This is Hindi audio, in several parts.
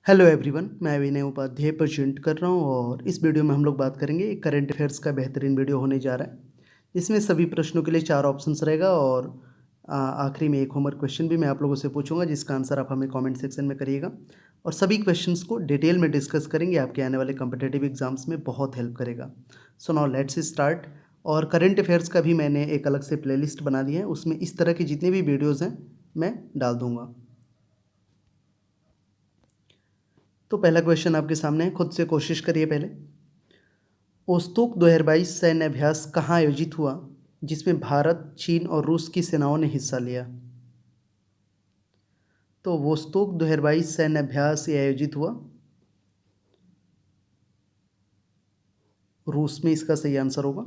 हेलो एवरीवन, मैं विनय उपाध्याय प्रेजेंट कर रहा हूँ और इस वीडियो में हम लोग बात करेंगे एक करंट अफेयर्स का बेहतरीन वीडियो होने जा रहा है। इसमें सभी प्रश्नों के लिए 4 ऑप्शंस रहेगा और आखिरी में एक होमवर्क क्वेश्चन भी मैं आप लोगों से पूछूंगा जिसका आंसर आप हमें कमेंट सेक्शन में करिएगा और सभी क्वेश्चंस को डिटेल में डिस्कस करेंगे। आपके आने वाले कॉम्पिटिटिव एग्जाम्स में बहुत हेल्प करेगा। So now let's start. और करंट अफेयर्स का भी मैंने एक अलग से प्लेलिस्ट बना दी है, उसमें इस तरह की जितने भी वीडियोज़ हैं मैं डाल दूँगा। तो पहला क्वेश्चन आपके सामने है, खुद से कोशिश करिए पहले। ओस्तोक 2022 सैन्य अभ्यास कहाँ आयोजित हुआ जिसमें भारत, चीन और रूस की सेनाओं ने हिस्सा लिया? तो वोस्तोक 2022 सैन्य अभ्यास ये आयोजित हुआ रूस में। इसका सही आंसर होगा,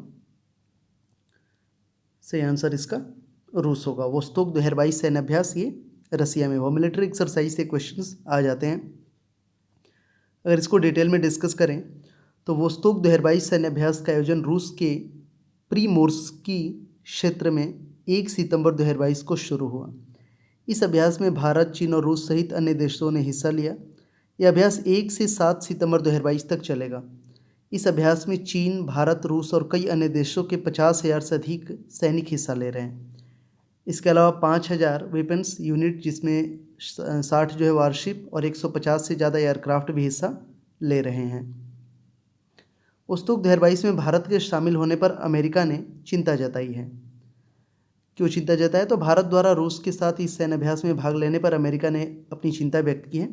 सही आंसर इसका रूस होगा। वोस्तोक 2022 सैन्य अभ्यास ये रसिया में हुआ। मिलिट्री एक्सरसाइज से क्वेश्चंस आ जाते हैं। अगर इसको डिटेल में डिस्कस करें तो वोस्तोक 2022 सैन्य अभ्यास का आयोजन रूस के प्रीमोर्स्की क्षेत्र में 1 सितंबर 2022 को शुरू हुआ। इस अभ्यास में भारत, चीन और रूस सहित अन्य देशों ने हिस्सा लिया। यह अभ्यास 1 से 7 सितंबर 2022 तक चलेगा। इस अभ्यास में चीन, भारत, रूस और कई अन्य देशों के 50,000 से अधिक सैनिक हिस्सा ले रहे हैं। इसके अलावा 5,000 वेपन्स यूनिट जिसमें 60 जो है वारशिप और 150 से ज़्यादा एयरक्राफ्ट भी हिस्सा ले रहे हैं। ओस्तोक 2022 में भारत के शामिल होने पर अमेरिका ने चिंता जताई है। क्यों चिंता जताई? तो भारत द्वारा रूस के साथ इस सैन्य अभ्यास में भाग लेने पर अमेरिका ने अपनी चिंता व्यक्त की है।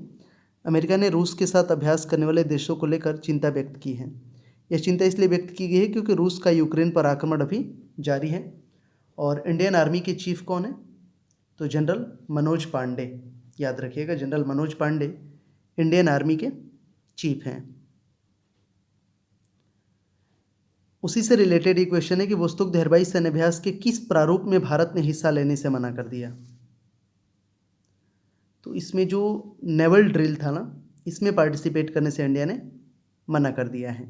अमेरिका ने रूस के साथ अभ्यास करने वाले देशों को लेकर चिंता व्यक्त की है। यह चिंता इसलिए व्यक्त की गई है क्योंकि रूस का यूक्रेन पर आक्रमण अभी जारी है। और इंडियन आर्मी के चीफ कौन है? तो जनरल मनोज पांडे। याद रखिएगा, general Manoj Pandey Indian army के चीफ हैं। उसी से रिलेटेड एक क्वेश्चन है कि वोस्तोक 2022 सैन्य अभ्यास के किस प्रारूप में भारत ने हिस्सा लेने से मना कर दिया? तो इसमें जो नेवल ड्रिल था ना, इसमें पार्टिसिपेट करने से इंडिया ने मना कर दिया है।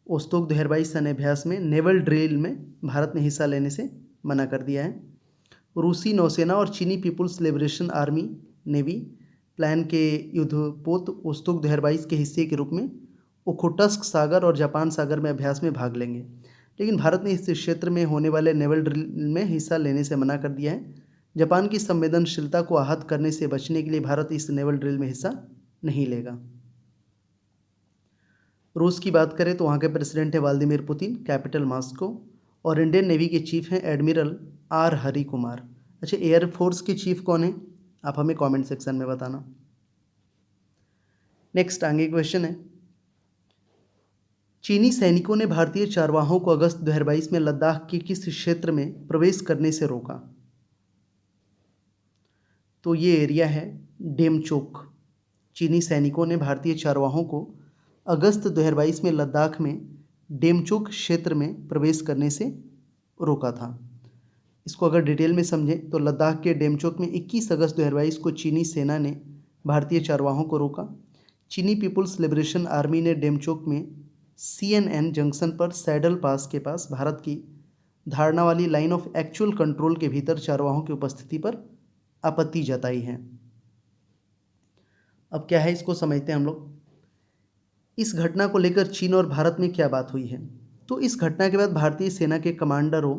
ओस्तोक 2022 सैन्य अभ्यास में नेवल ड्रिल में भारत ने हिस्सा लेने से मना कर दिया है। रूसी नौसेना और चीनी People's Liberation Army Navy PLAN के युद्धपोत ओस्तोक 2022 के हिस्से के रूप में ओखोटस्क सागर और जापान सागर में अभ्यास में भाग लेंगे, लेकिन भारत ने इस क्षेत्र में होने वाले नेवल ड्रिल में हिस्सा लेने से मना कर दिया है। जापान की संवेदनशीलता को आहत करने से बचने के लिए भारत इस नेवल ड्रिल में हिस्सा नहीं लेगा। रूस की बात करें तो वहाँ के प्रेसिडेंट है व्लादिमीर पुतिन, कैपिटल मॉस्को, और इंडियन नेवी के चीफ हैं एडमिरल आर हरि कुमार। अच्छा, एयरफोर्स के चीफ कौन है? आप हमें कमेंट सेक्शन में बताना। नेक्स्ट आगे क्वेश्चन है, चीनी सैनिकों ने भारतीय चारवाहों को अगस्त 2022 में लद्दाख के किस क्षेत्र में प्रवेश करने से रोका? तो ये एरिया है डेमचोक। चीनी सैनिकों ने भारतीय चारवाहों को अगस्त 2022 में लद्दाख में डेमचोक क्षेत्र में प्रवेश करने से रोका था। इसको अगर डिटेल में समझें तो लद्दाख के डेमचोक में 21 अगस्त 2022 को चीनी सेना ने भारतीय चारवाहों को रोका। चीनी पीपुल्स लिबरेशन आर्मी ने डेमचोक में CNN जंक्शन पर सैडल पास के पास भारत की धारणा वाली लाइन ऑफ एक्चुअल कंट्रोल के भीतर चारवाहों की उपस्थिति पर आपत्ति जताई है। अब क्या है, इसको समझते हैं हम लोग। इस घटना को लेकर चीन और भारत में क्या बात हुई है? तो इस घटना के बाद भारतीय सेना के कमांडरों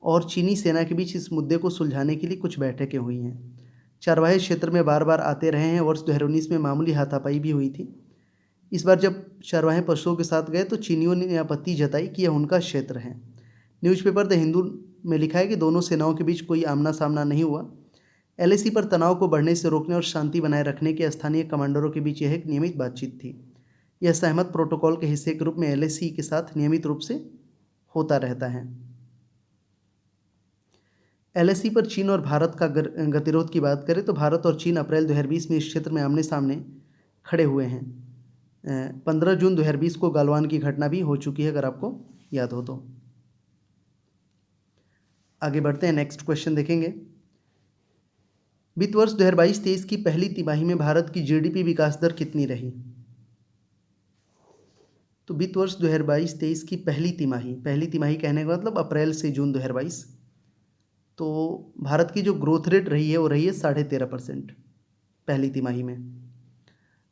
और चीनी सेना के बीच इस मुद्दे को सुलझाने के लिए कुछ बैठकें हुई हैं। चारवाही क्षेत्र में बार बार आते रहे हैं। वर्ष 2019 में मामूली हाथापाई भी हुई थी। इस बार जब चारवाहे पशुओं के साथ गए तो चीनियों ने आपत्ति जताई कि यह उनका क्षेत्र है। न्यूज़पेपर द हिंदू में लिखा है कि दोनों सेनाओं के बीच कोई आमना सामना नहीं हुआ। LAC पर तनाव को बढ़ने से रोकने और शांति बनाए रखने के स्थानीय कमांडरों के बीच यह एक नियमित बातचीत थी। यह सहमत प्रोटोकॉल के हिस्से के रूप में LAC के साथ नियमित रूप से होता रहता है। LAC पर चीन और भारत का गतिरोध की बात करें तो भारत और चीन अप्रैल 2020 में इस क्षेत्र में आमने सामने खड़े हुए हैं। 15 जून 2020 को गलवान की घटना भी हो चुकी है, अगर आपको याद हो तो। आगे बढ़ते हैं, नेक्स्ट क्वेश्चन देखेंगे। वित्त वर्ष 2022-23 की पहली तिमाही में भारत की GDP विकास दर कितनी रही? तो वित्त वर्ष 2022-23 की पहली तिमाही कहने का मतलब अप्रैल से जून 2022, तो भारत की जो ग्रोथ रेट रही है वो रही है 13.5%। पहली तिमाही में।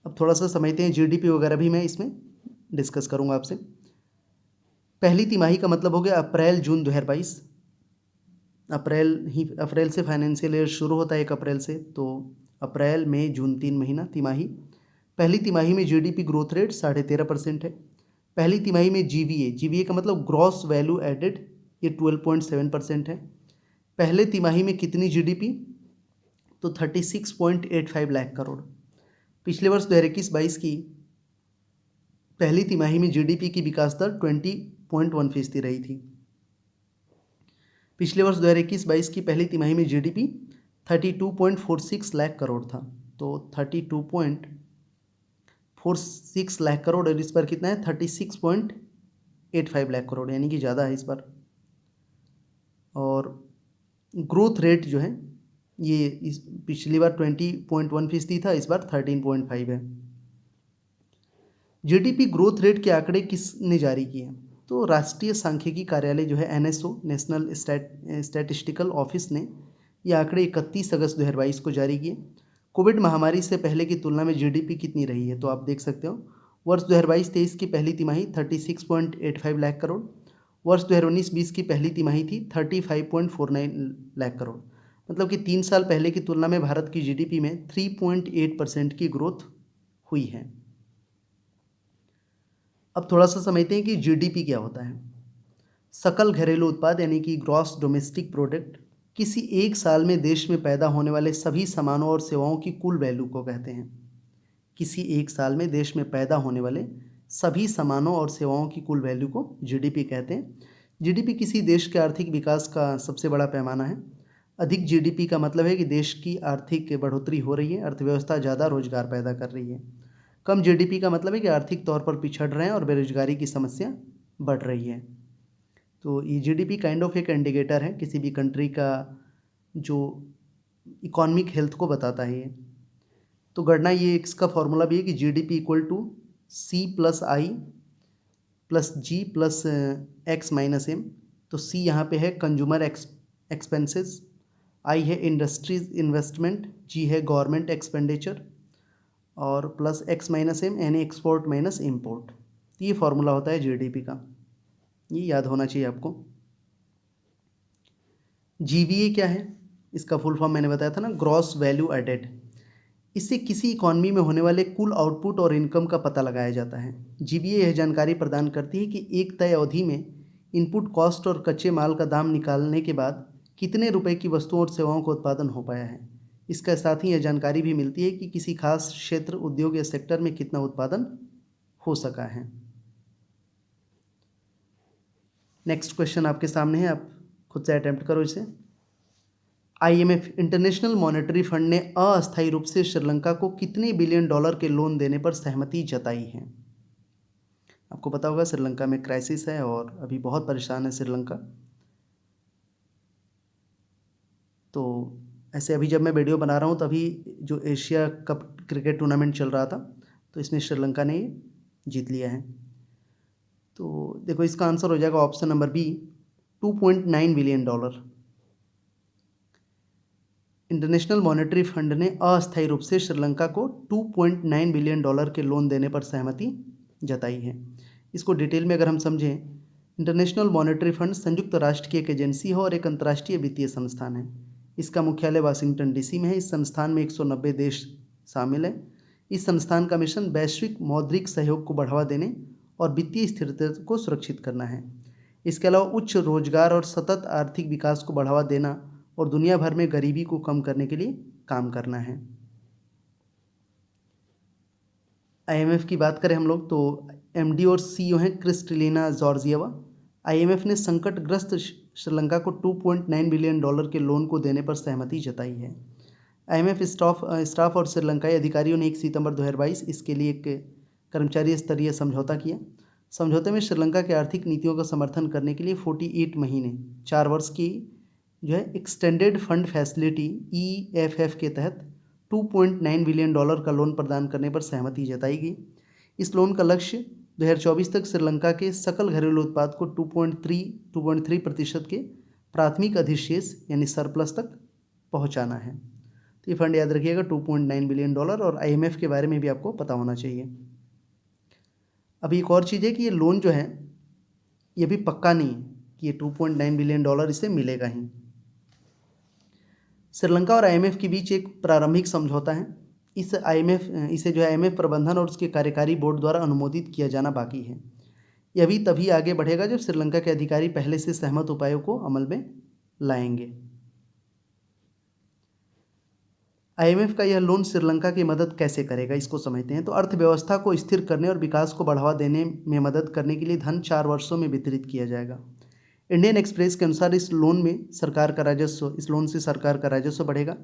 अब थोड़ा सा समझते हैं, जीडीपी वगैरह भी मैं इसमें डिस्कस करूंगा आपसे। पहली तिमाही का मतलब हो गया अप्रैल जून 2022। अप्रैल से फाइनेंशियल ईयर शुरू होता है 1 अप्रैल से, तो अप्रैल मई जून 3 महीना तिमाही। पहली तिमाही में जीडीपी ग्रोथ रेट 13.5% है। पहली तिमाही में जीवीए का मतलब ग्रॉस वैल्यू एडेड, ये 12.7% है। पहले तिमाही में कितनी जीडीपी, तो 36.85 लाख करोड़। पिछले वर्ष 2021-22 की पहली तिमाही में जीडीपी की विकास दर 20.1% रही थी। पिछले वर्ष 2021-22 की पहली तिमाही में जीडीपी 32.46 लाख करोड़ था, तो 32.46 लाख करोड़, और इस बार कितना है 36.85 लाख करोड़, यानी कि ज़्यादा है इस बार। और ग्रोथ रेट जो है ये इस पिछली बार 20.1% था, इस बार 13.5 है। जीडीपी ग्रोथ रेट के आंकड़े किसने जारी किए, तो राष्ट्रीय सांख्यिकी कार्यालय जो है एनएसओ, नेशनल स्टैटिस्टिकल ऑफिस ने ये आंकड़े 31 अगस्त 2022 को जारी किए। कोविड महामारी से पहले की तुलना में जीडीपी कितनी रही है, तो आप देख सकते हो वर्ष 2022-23 की पहली तिमाही 36.85 लाख करोड़, वर्ष 2019-20 की पहली तिमाही थी 35.49 लाख करोड़। मतलब कि 3 साल पहले की तुलना में भारत की जीडीपी में 3.8% की ग्रोथ हुई है। अब थोड़ा सा समझते हैं कि जीडीपी क्या होता है। सकल घरेलू उत्पाद यानी कि ग्रॉस डोमेस्टिक प्रोडक्ट किसी एक साल में देश में पैदा होने वाले सभी सामानों और सेवाओं की कुल वैल्यू को कहते हैं। किसी एक साल में देश में पैदा होने वाले सभी सामानों और सेवाओं की कुल वैल्यू को जीडीपी कहते हैं। जीडीपी किसी देश के आर्थिक विकास का सबसे बड़ा पैमाना है। अधिक जीडीपी का मतलब है कि देश की आर्थिक बढ़ोतरी हो रही है, अर्थव्यवस्था ज़्यादा रोजगार पैदा कर रही है। कम जीडीपी का मतलब है कि आर्थिक तौर पर पिछड़ रहे हैं और बेरोजगारी की समस्या बढ़ रही है। तो ये जीडीपी काइंड ऑफ एक इंडिकेटर है किसी भी कंट्री का, जो इकोनॉमिक हेल्थ को बताता है ये। तो गणना ये इसका फॉर्मूला भी है कि GDP equal to C plus I plus G plus X minus M. तो सी यहाँ पे है कंज्यूमर एक्सपेंसेस, आई है इंडस्ट्रीज इन्वेस्टमेंट, जी है गवर्नमेंट एक्सपेंडिचर, और प्लस एक्स माइनस एम यानी एक्सपोर्ट माइनस इम्पोर्ट। तो ये फार्मूला होता है जीडीपी का, ये याद होना चाहिए आपको। जीवीए क्या है, इसका फुल फॉर्म मैंने बताया था ना, ग्रॉस वैल्यू एडेड। इससे किसी इकॉनमी में होने वाले कुल आउटपुट और इनकम का पता लगाया जाता है। जीवीए यह जानकारी प्रदान करती है कि एक तय अवधि में इनपुट कॉस्ट और कच्चे माल का दाम निकालने के बाद कितने रुपए की वस्तुओं और सेवाओं का उत्पादन हो पाया है। इसका साथ ही यह जानकारी भी मिलती है कि किसी खास क्षेत्र, उद्योग या सेक्टर में कितना उत्पादन हो सका है। नेक्स्ट क्वेश्चन आपके सामने है, आप खुद से अटेम्प्ट करो इसे। आईएमएफ इंटरनेशनल मॉनेटरी फंड ने अस्थायी रूप से श्रीलंका को कितने बिलियन डॉलर के लोन देने पर सहमति जताई है। आपको पता होगा श्रीलंका में क्राइसिस है और अभी बहुत परेशान है श्रीलंका। तो ऐसे अभी जब मैं वीडियो बना रहा हूँ तभी जो एशिया कप क्रिकेट टूर्नामेंट चल रहा था, तो इसमें श्रीलंका ने जीत लिया है। तो देखो इसका आंसर हो जाएगा option number B, 2.9 billion dollar. International Monetary Fund ने अस्थायी रूप से श्रीलंका को 2.9 बिलियन डॉलर के लोन देने पर सहमति जताई है। इसको डिटेल में अगर हम समझें, इंटरनेशनल मॉनेटरी फंड संयुक्त राष्ट्र की एक एजेंसी है और एक अंतर्राष्ट्रीय वित्तीय संस्थान है। इसका मुख्यालय वाशिंगटन डीसी में है। इस संस्थान में 190 देश शामिल हैं। इस संस्थान का मिशन वैश्विक मौद्रिक सहयोग को बढ़ावा देने और वित्तीय स्थिरता को सुरक्षित करना है। इसके अलावा उच्च रोजगार और सतत आर्थिक विकास को बढ़ावा देना और दुनिया भर में गरीबी को कम करने के लिए काम करना है। आईएमएफ की बात करें हम लोग तो एमडी और सीईओ हैं क्रिस्टलिना जॉर्जिएवा। आईएमएफ ने संकटग्रस्त श्रीलंका को 2.9 बिलियन डॉलर के लोन को देने पर सहमति जताई है। आईएमएफ स्टाफ और श्रीलंकाई अधिकारियों ने 1 सितंबर 2022 इसके लिए एक कर्मचारी स्तरीय समझौता किया। समझौते में श्रीलंका के आर्थिक नीतियों का समर्थन करने के लिए 48 महीने 4 वर्ष की जो है एक्सटेंडेड फंड फैसिलिटी EFF के तहत 2.9 बिलियन डॉलर का लोन प्रदान करने पर सहमति जताई गई। इस लोन का लक्ष्य 2024 तक श्रीलंका के सकल घरेलू उत्पाद को 2.3% के प्राथमिक अधिशेष यानी सरप्लस तक पहुंचाना है। तो ये फंड याद रखिएगा $2.9 बिलियन, और IMF के बारे में भी आपको पता होना चाहिए। अभी एक और चीज़ है कि ये लोन जो है ये भी पक्का नहीं है कि ये $2.9 बिलियन इसे मिलेगा ही। श्रीलंका और IMF के बीच एक प्रारंभिक समझौता है। इसे जो है IMF प्रबंधन और उसके कार्यकारी बोर्ड द्वारा अनुमोदित किया जाना बाकी है। यह भी तभी आगे बढ़ेगा जब श्रीलंका के अधिकारी पहले से सहमत उपायों को अमल में लाएंगे। IMF का यह लोन श्रीलंका की मदद कैसे करेगा, इसको समझते हैं। तो अर्थव्यवस्था को स्थिर करने और विकास को बढ़ावा देने में मदद करने के लिए धन 4 वर्षों में वितरित किया जाएगा। इंडियन एक्सप्रेस के अनुसार इस लोन से सरकार का राजस्व बढ़ेगा।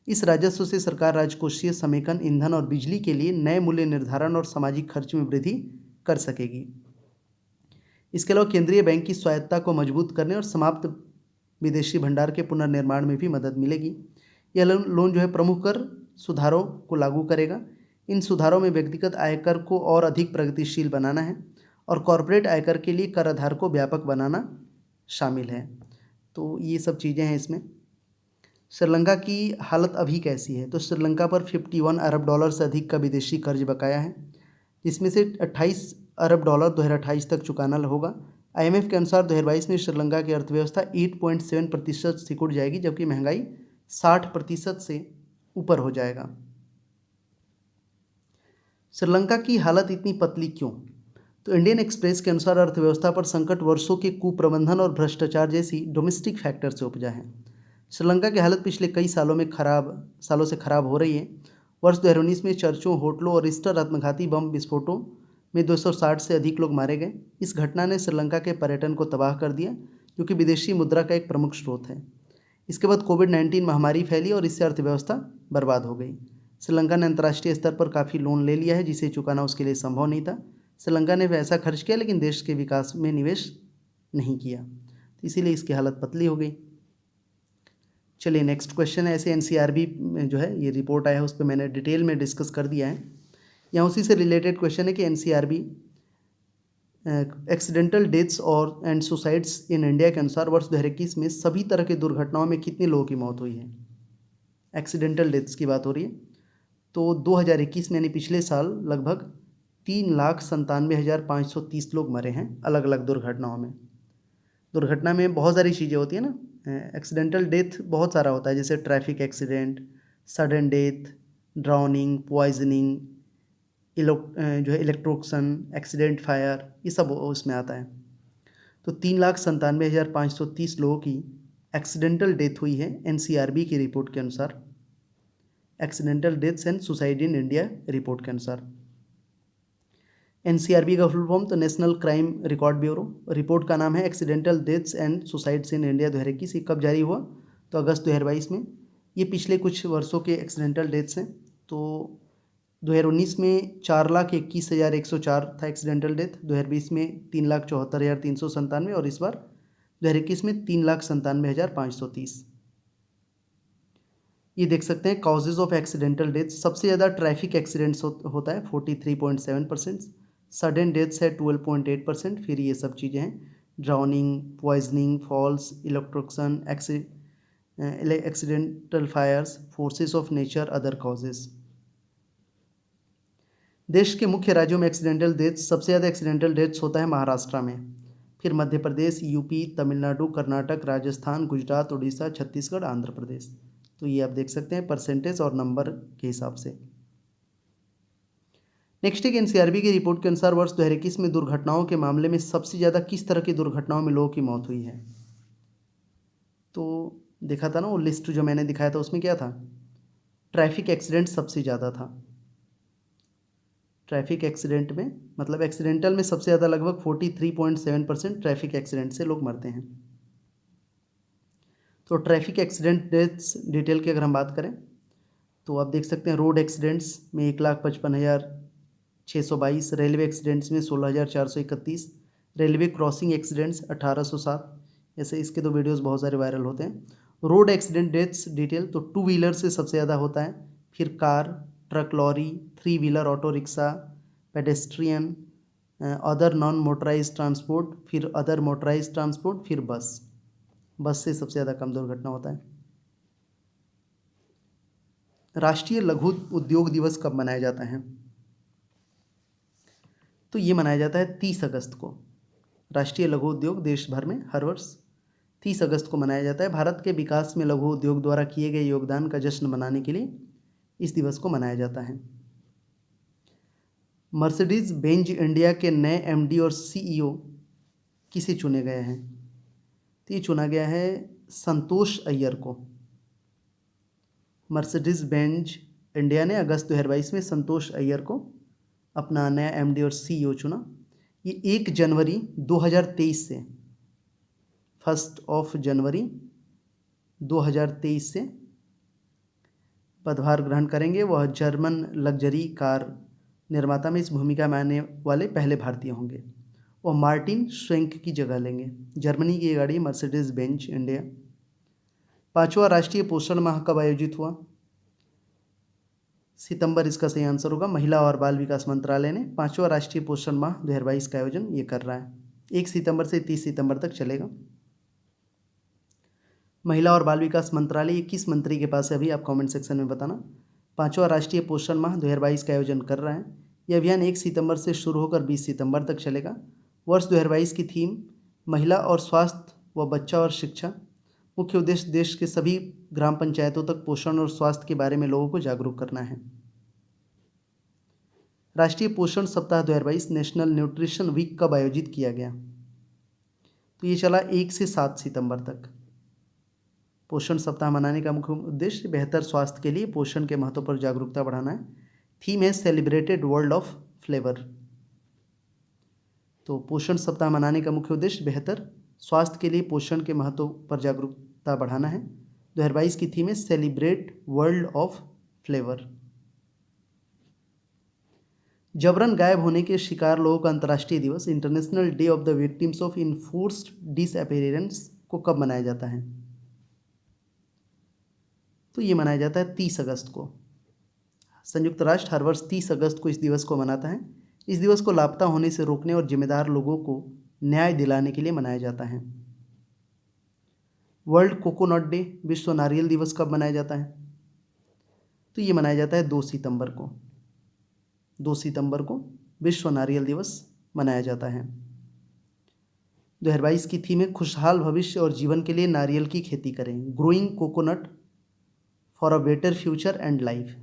इस राजस्व से सरकार राजकोषीय समेकन, ईंधन और बिजली के लिए नए मूल्य निर्धारण और सामाजिक खर्च में वृद्धि कर सकेगी। इसके अलावा केंद्रीय बैंक की स्वायत्ता को मजबूत करने और समाप्त विदेशी भंडार के पुनर्निर्माण में भी मदद मिलेगी। यह लोन जो है प्रमुख कर सुधारों को लागू करेगा। इन सुधारों में व्यक्तिगत आयकर को और अधिक प्रगतिशील बनाना है और कॉरपोरेट आयकर के लिए कर आधार को व्यापक बनाना शामिल है। तो ये सब चीज़ें हैं इसमें। श्रीलंका की हालत अभी कैसी है? तो श्रीलंका पर $51 अरब से अधिक का विदेशी कर्ज बकाया है, जिसमें से $28 अरब 2028 तक चुकाना होगा। IMF के अनुसार 2022 में श्रीलंका की अर्थव्यवस्था 8.7% सिकुड़ जाएगी, जबकि महंगाई 60% से ऊपर हो जाएगा। श्रीलंका की हालत इतनी पतली क्यों? तो इंडियन एक्सप्रेस के अनुसार अर्थव्यवस्था पर संकट वर्षों के कुप्रबंधन और भ्रष्टाचार जैसी डोमेस्टिक फैक्टर से उपजा है। श्रीलंका की हालत पिछले कई सालों से खराब हो रही है। वर्ष 2019 में चर्चों, होटलों और ईस्टर आत्मघाती बम विस्फोटों में 260 से अधिक लोग मारे गए। इस घटना ने श्रीलंका के पर्यटन को तबाह कर दिया, जो कि विदेशी मुद्रा का एक प्रमुख स्रोत है। इसके बाद कोविड-19 महामारी फैली और इससे अर्थव्यवस्था बर्बाद हो गई। श्रीलंका ने अंतर्राष्ट्रीय स्तर पर काफ़ी लोन ले लिया है, जिसे चुकाना उसके लिए संभव नहीं था। श्रीलंका ने पैसा खर्च किया, लेकिन देश के विकास में निवेश नहीं किया, तो इसीलिए इसकी हालत पतली हो गई। चलिए नेक्स्ट क्वेश्चन है। ऐसे NCRB में जो है ये रिपोर्ट आया है, उस पर मैंने डिटेल में डिस्कस कर दिया है। यहाँ उसी से रिलेटेड क्वेश्चन है कि NCRB एक्सीडेंटल डेथ्स और एंड सुसाइड्स इन इंडिया के अनुसार वर्ष 2021 में सभी तरह की दुर्घटनाओं में कितने लोगों की मौत हुई है? एक्सीडेंटल डेथ्स की बात हो रही है। तो 2021 में यानी पिछले साल लगभग 3,97,530 लोग मरे हैं अलग अलग दुर्घटनाओं में। दुर्घटना में बहुत सारी चीज़ें होती है ना। एक्सीडेंटल डेथ बहुत सारा होता है, जैसे traffic accident, sudden death, drowning, poisoning, जो है इलेक्ट्रोक्शन, एक्सीडेंट फायर, ये सब उसमें आता है। तो 3,97,530 लोगों की एक्सीडेंटल डेथ हुई है NCRB की रिपोर्ट के अनुसार, accidental deaths and suicide in India report के अनुसार। NCRB का फुल फॉर्म तो national crime record bureau. Report का नाम है accidental deaths and suicides in India 2021। ये कब जारी हुआ? तो अगस्त 2022 में। ये पिछले कुछ वर्षों के एक्सीडेंटल डेथ्स हैं। तो 2019 में 4,21,104 था एक्सीडेंटल डेथ, 2020 में 3,74,397 और इस बार 2021 में 3,97,530। ये देख सकते हैं कॉजेज ऑफ एक्सीडेंटल डेथ। सबसे ज़्यादा ट्रैफिक एक्सीडेंट्स होता है 43.7%, सडन डेथ्स है 12.8%, फिर ये सब चीज़ें हैं drowning, poisoning, falls, electrocution, accidental fires, forces of nature, other causes. देश के मुख्य राज्यों में एक्सीडेंटल डेथ्स, सबसे ज़्यादा एक्सीडेंटल डेथ्स होता है महाराष्ट्र में, फिर मध्य प्रदेश, यूपी, तमिलनाडु, कर्नाटक, राजस्थान, गुजरात, उड़ीसा, छत्तीसगढ़, आंध्र प्रदेश। तो ये आप देख सकते हैं परसेंटेज और नंबर के हिसाब से। नेक्स्ट एक NCRB की रिपोर्ट के अनुसार वर्ष 2021 में दुर्घटनाओं के मामले में सबसे ज़्यादा किस तरह की दुर्घटनाओं में लोगों की मौत हुई है? तो देखा था ना वो लिस्ट जो मैंने दिखाया था, उसमें क्या था? ट्रैफिक एक्सीडेंट सबसे ज़्यादा था। ट्रैफिक एक्सीडेंट में मतलब एक्सीडेंटल में सबसे ज़्यादा लगभग 43.7% ट्रैफिक एक्सीडेंट से लोग मरते हैं। तो ट्रैफिक एक्सीडेंट डेथ्स डिटेल की अगर हम बात करें तो आप देख सकते हैं रोड एक्सीडेंट्स में 1,55,622, रेलवे एक्सीडेंट्स में 16,431, रेलवे क्रॉसिंग एक्सीडेंट्स 1,807। ऐसे इसके तो वीडियोस बहुत सारे वायरल होते हैं। रोड एक्सीडेंट डेथ्स डिटेल तो 2 व्हीलर से सबसे ज़्यादा होता है, फिर car, truck, lorry, 3 wheeler, auto rickshaw, pedestrian, other non motorised transport, फिर अदर मोटराइज ट्रांसपोर्ट, फिर बस। बस से सबसे ज़्यादा कम दुर्घटना होता है। राष्ट्रीय लघु उद्योग दिवस कब मनाया जाता है? तो ये मनाया जाता है 30 अगस्त को। राष्ट्रीय लघु उद्योग देश भर में हर वर्ष 30 अगस्त को मनाया जाता है। भारत के विकास में लघु उद्योग द्वारा किए गए योगदान का जश्न मनाने के लिए इस दिवस को मनाया जाता है। मर्सिडीज बेंज इंडिया के नए एमडी और सीईओ किसे चुने गए हैं? तो ये चुना गया है संतोष अय्यर को। मर्सिडीज बेंज इंडिया ने अगस्त 2022 में संतोष अय्यर को अपना नया एमडी और सीईओ चुना। ये 1 जनवरी 2023 से 1 जनवरी 2023 से पदभार ग्रहण करेंगे। वह जर्मन लग्जरी कार निर्माता में इस भूमिका में आने वाले पहले भारतीय होंगे। वह मार्टिन श्वेंक की जगह लेंगे। जर्मनी की गाड़ी मर्सिडीज बेंज इंडिया। 5वां राष्ट्रीय पोषण माह कब आयोजित हुआ? सितंबर इसका सही आंसर होगा। महिला और बाल विकास मंत्रालय ने 5वां राष्ट्रीय पोषण माह 2022 का आयोजन ये कर रहा है। 1 सितंबर से 30 सितंबर तक चलेगा। महिला और बाल विकास मंत्रालय ये किस मंत्री के पास है अभी आप कमेंट सेक्शन में बताना। 5वां राष्ट्रीय पोषण माह 2022 का आयोजन कर रहा है। यह अभियान 1 सितंबर से शुरू होकर 20 सितंबर तक चलेगा। वर्ष 2022 की थीम महिला और स्वास्थ्य व बच्चा और शिक्षा। मुख्य उद्देश्य देश के सभी ग्राम पंचायतों तक पोषण और स्वास्थ्य के बारे में लोगों को जागरूक करना है। राष्ट्रीय पोषण सप्ताह 2022 नेशनल न्यूट्रिशन वीक कब आयोजित किया गया? तो ये चला 1 से 7 सितंबर तक। पोषण सप्ताह मनाने का मुख्य उद्देश्य बेहतर स्वास्थ्य के लिए पोषण के महत्व पर जागरूकता बढ़ाना है। थीम है सेलिब्रेटेड वर्ल्ड ऑफ फ्लेवर। तो पोषण सप्ताह मनाने का मुख्य उद्देश्य बेहतर स्वास्थ्य के लिए पोषण के महत्व पर जागरूकता बढ़ाना है। 2022 की थीम है सेलिब्रेट वर्ल्ड ऑफ फ्लेवर। जबरन गायब होने के शिकार लोगों का अंतर्राष्ट्रीय दिवस international day of the victims of enforced disappearance को कब मनाया जाता है? तो ये मनाया जाता है 30 अगस्त को। संयुक्त राष्ट्र हर वर्ष 30 अगस्त को इस दिवस को मनाता है। इस दिवस को लापता होने से रोकने और जिम्मेदार लोगों को न्याय दिलाने के लिए मनाया जाता है। वर्ल्ड कोकोनट डे विश्व नारियल दिवस कब मनाया जाता है? तो ये मनाया जाता है 2 सितंबर को। 2 सितंबर को विश्व नारियल दिवस मनाया जाता है। 2022 की थीम है खुशहाल भविष्य और जीवन के लिए नारियल की खेती करें। Growing coconut for a better future and life.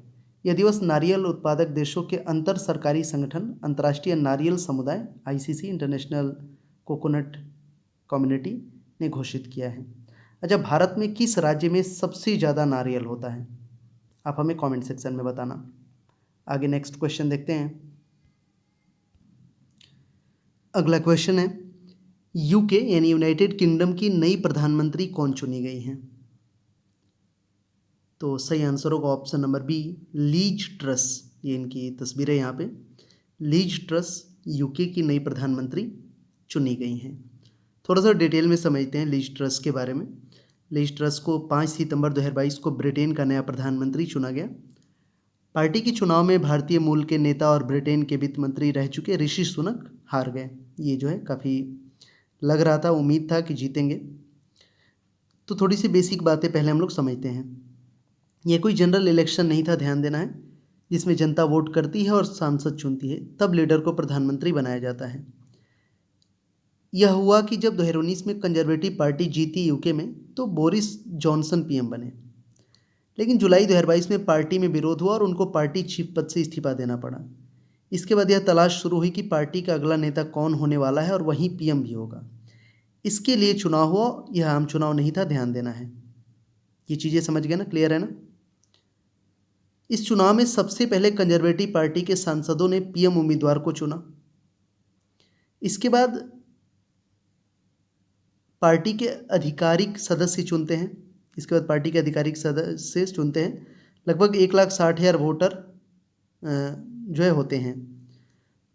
यह दिवस नारियल उत्पादक देशों के अंतर सरकारी संगठन अंतर्राष्ट्रीय नारियल समुदाय आईसीसी इंटरनेशनल कोकोनट कम्युनिटी ने घोषित किया है। अच्छा, भारत में किस राज्य में सबसे ज़्यादा नारियल होता है? आप हमें कमेंट सेक्शन में बताना। आगे नेक्स्ट क्वेश्चन देखते हैं। अगला क्वेश्चन है यूके यानी यूनाइटेड किंगडम की नई प्रधानमंत्री कौन चुनी गई हैं? तो सही आंसर होगा ऑप्शन नंबर बी लीज ट्रस। ये इनकी तस्वीर है यहाँ पे। लीज ट्रस यूके की नई प्रधानमंत्री चुनी गई हैं। थोड़ा सा डिटेल में समझते हैं लीज ट्रस के बारे में। लीज ट्रस को 5 सितंबर 2022 को ब्रिटेन का नया प्रधानमंत्री चुना गया। पार्टी के चुनाव में भारतीय मूल के नेता और ब्रिटेन के वित्त मंत्री रह चुके ऋषि सुनक हार गए। ये जो है काफ़ी लग रहा था, उम्मीद था कि जीतेंगे। तो थोड़ी सी बेसिक बातें पहले हम लोग समझते हैं। ये कोई जनरल इलेक्शन नहीं था, ध्यान देना है, जिसमें जनता वोट करती है और सांसद चुनती है, तब लीडर को प्रधानमंत्री बनाया जाता है। यह हुआ कि जब 2019 में कंजर्वेटिव पार्टी जीती यूके में तो बोरिस जॉनसन पीएम बने। लेकिन जुलाई 2022 में पार्टी में विरोध हुआ और उनको पार्टी चीफ पद से इस्तीफा देना पड़ा। इसके बाद यह तलाश शुरू हुई कि पार्टी का अगला नेता कौन होने वाला है और वही पीएम भी होगा। इसके लिए चुनाव हुआ। यह आम चुनाव नहीं था, ध्यान देना है। ये चीज़ें समझ गए ना, क्लियर है ना? इस चुनाव में सबसे पहले कंजर्वेटिव पार्टी के सांसदों ने पीएम उम्मीदवार को चुना। इसके बाद पार्टी के आधिकारिक सदस्य चुनते हैं। इसके बाद पार्टी के आधिकारिक सदस्य चुनते हैं। लगभग 1,60,000 वोटर जो है होते हैं।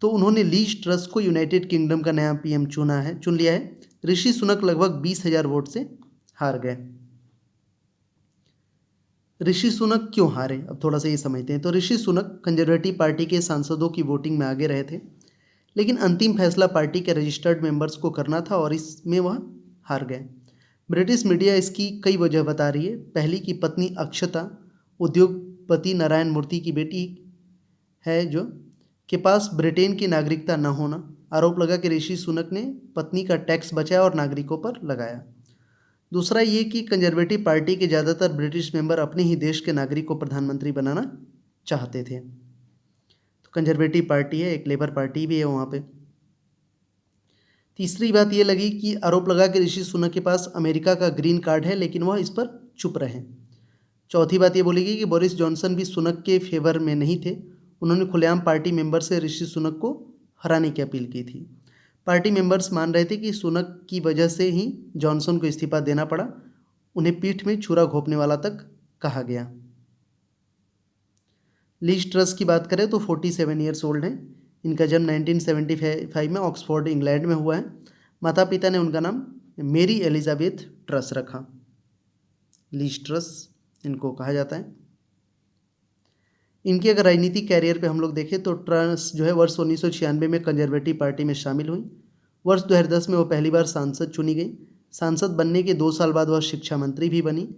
तो उन्होंने लीज ट्रस को यूनाइटेड किंगडम का नया पीएम चुन लिया है। ऋषि सुनक लगभग 20,000 वोट से हार गए। ऋषि सुनक क्यों हारे, अब थोड़ा सा ये समझते हैं। तो ऋषि सुनक कंजर्वेटिव पार्टी के सांसदों की वोटिंग में आगे रहे थे, लेकिन अंतिम फैसला पार्टी के रजिस्टर्ड मेंबर्स को करना था और इसमें वह हार गए। ब्रिटिश मीडिया इसकी कई वजह बता रही है। पहली की पत्नी अक्षता उद्योग पति नारायण मूर्ति की बेटी है जो के पास ब्रिटेन की नागरिकता न होना। आरोप लगा कि ऋषि सुनक ने पत्नी का टैक्स बचाया और नागरिकों पर लगाया। दूसरा ये कि कंजर्वेटिव पार्टी के ज़्यादातर ब्रिटिश मेंबर अपने ही देश के नागरिक को प्रधानमंत्री बनाना चाहते थे। तो कंजर्वेटिव पार्टी है, एक लेबर पार्टी भी है वहाँ पे। तीसरी बात ये लगी कि आरोप लगा कि ऋषि सुनक के पास अमेरिका का ग्रीन कार्ड है, लेकिन वह इस पर चुप रहे। चौथी बात ये बोली गई कि बोरिस जॉनसन भी सुनक के फेवर में नहीं थे। उन्होंने खुलेआम पार्टी मेंबर से ऋषि सुनक को हराने की अपील की थी। पार्टी मेंबर्स मान रहे थे कि सुनक की वजह से ही जॉनसन को इस्तीफा देना पड़ा। उन्हें पीठ में छुरा घोंपने वाला तक कहा गया। लीज ट्रस की बात करें तो 47 ईयर्स ओल्ड हैं। इनका जन्म 1975 में ऑक्सफोर्ड इंग्लैंड में हुआ है। माता पिता ने उनका नाम मेरी एलिजाबेथ ट्रस रखा। लीज ट्रस इनको कहा जाता है। इनके अगर राजनीतिक कैरियर पे हम लोग देखें तो ट्रस जो है वर्ष 1996 में कंजर्वेटिव पार्टी में शामिल हुई। वर्ष 2010 में वो पहली बार सांसद चुनी गई। सांसद बनने के 2 साल बाद वह शिक्षा मंत्री भी बनी।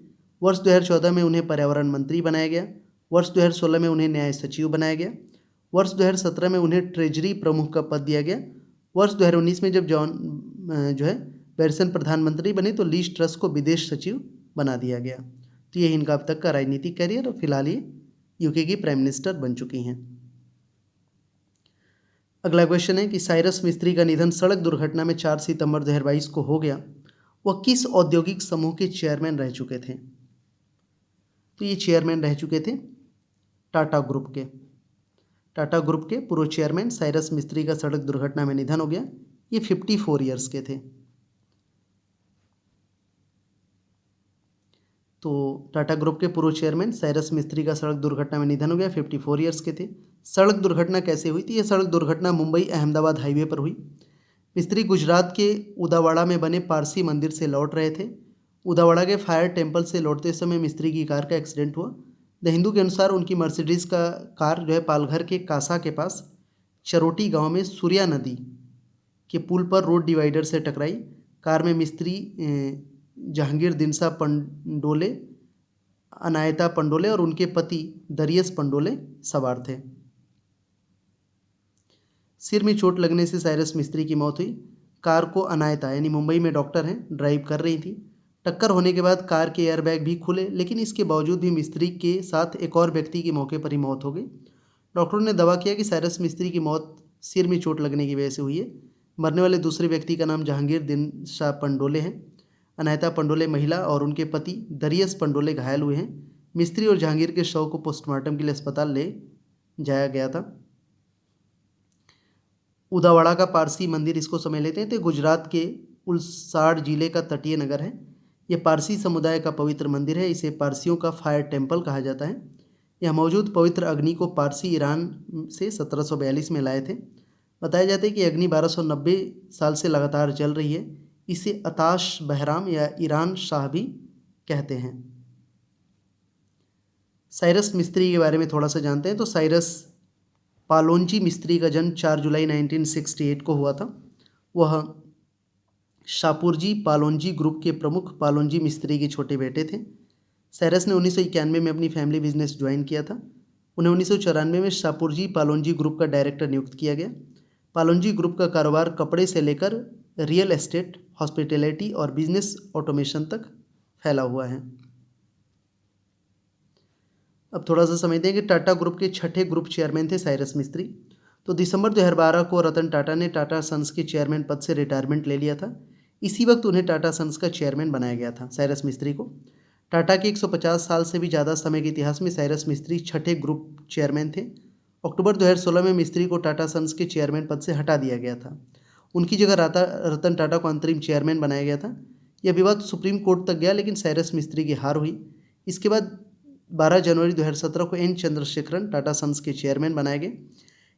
वर्ष 2014 में उन्हें पर्यावरण मंत्री बनाया गया। वर्ष 2016 में उन्हें न्याय सचिव बनाया गया। वर्ष 2017 में उन्हें ट्रेजरी प्रमुख का पद दिया गया। वर्ष 2019 में जब जॉन जो है बैरसन प्रधानमंत्री बने तो लीज ट्रस को विदेश सचिव बना दिया गया। तो ये इनका अब तक का राजनीतिक कैरियर, और फिलहाल ये यूके की प्राइम मिनिस्टर बन चुकी हैं। अगला क्वेश्चन है कि साइरस मिस्त्री का निधन सड़क दुर्घटना में 4 सितंबर 2022 को हो गया। वह किस औद्योगिक समूह के चेयरमैन रह चुके थे? तो ये चेयरमैन रह चुके थे टाटा ग्रुप के। टाटा ग्रुप के पूर्व चेयरमैन साइरस मिस्त्री का सड़क दुर्घटना में निधन हो गया। ये 54 ईयर्स के थे। तो टाटा ग्रुप के पूर्व चेयरमैन साइरस मिस्त्री का सड़क दुर्घटना में निधन हो गया, 54 ईयर्स के थे। सड़क दुर्घटना कैसे हुई थी? यह सड़क दुर्घटना मुंबई अहमदाबाद हाईवे पर हुई। मिस्त्री गुजरात के उदावाड़ा में बने पारसी मंदिर से लौट रहे थे। उदावाड़ा के फायर टेम्पल से लौटते समय मिस्त्री की कार का एक्सीडेंट हुआ। द हिंदू के अनुसार उनकी मर्सिडीज़ का कार जो है पालघर के कासा के पास चरोटी गांव में सूर्या नदी के पुल पर रोड डिवाइडर से टकराई। कार में मिस्त्री जहांगीर दिनसा पंडोले, अनायता पंडोले और उनके पति दरियस पंडोले सवार थे। सिर में चोट लगने से साइरस मिस्त्री की मौत हुई। कार को अनायता यानी मुंबई में डॉक्टर हैं ड्राइव कर रही थी। टक्कर होने के बाद कार के एयरबैग भी खुले, लेकिन इसके बावजूद भी मिस्त्री के साथ एक और व्यक्ति की मौके पर ही मौत हो गई। डॉक्टरों ने दावा किया कि साइरस मिस्त्री की मौत सिर में चोट लगने की वजह से हुई है। मरने वाले दूसरे व्यक्ति का नाम जहांगीर दिनसा पंडोले है। अनायता पंडोले महिला और उनके पति दरियस पंडोले घायल हुए हैं। मिस्त्री और जहांगीर के शव को पोस्टमार्टम के लिए अस्पताल ले जाया गया था। उदावाड़ा का पारसी मंदिर इसको समझ लेते हैं तो गुजरात के उलसाड़ जिले का तटीय नगर है। यह पारसी समुदाय का पवित्र मंदिर है। इसे पारसियों का फायर टेम्पल कहा जाता है। यह मौजूद पवित्र अग्नि को पारसी ईरान से 1742 में लाए थे। बताया जाता है कि अग्नि 1290 साल से लगातार जल रही है। इसे अताश बहराम या ईरान शाह भी कहते हैं। साइरस मिस्त्री के बारे में थोड़ा सा जानते हैं तो साइरस पालोंजी मिस्त्री का जन्म 4 जुलाई 1968 को हुआ था। वह शाहपुरजी पालोंजी ग्रुप के प्रमुख पालोंजी मिस्त्री के छोटे बेटे थे। साइरस ने 1991 में अपनी फैमिली बिजनेस ज्वाइन किया था। उन्हें 1994 में शाहपुरजी पालोंजी ग्रुप का डायरेक्टर नियुक्त किया गया। पालोंजी ग्रुप का कारोबार कपड़े से लेकर रियल एस्टेट, हॉस्पिटैलिटी और बिजनेस ऑटोमेशन तक फैला हुआ है। अब थोड़ा सा समझते हैं कि टाटा ग्रुप के छठे ग्रुप चेयरमैन थे साइरस मिस्त्री। तो दिसंबर 2012 को रतन टाटा ने टाटा सन्स के चेयरमैन पद से रिटायरमेंट ले लिया था। इसी वक्त उन्हें टाटा सन्स का चेयरमैन बनाया गया था साइरस मिस्त्री को। टाटा के 150 साल से भी ज़्यादा समय के इतिहास में साइरस मिस्त्री छठे ग्रुप चेयरमैन थे। अक्टूबर 2016 में मिस्त्री को टाटा सन्स के चेयरमैन पद से हटा दिया गया था। उनकी जगह रतन टाटा को अंतरिम चेयरमैन बनाया गया था। यह विवाद सुप्रीम कोर्ट तक गया, लेकिन साइरस मिस्त्री की हार हुई। इसके बाद 12 जनवरी 2017 को एन चंद्रशेखरन टाटा सन्स के चेयरमैन बनाए गए।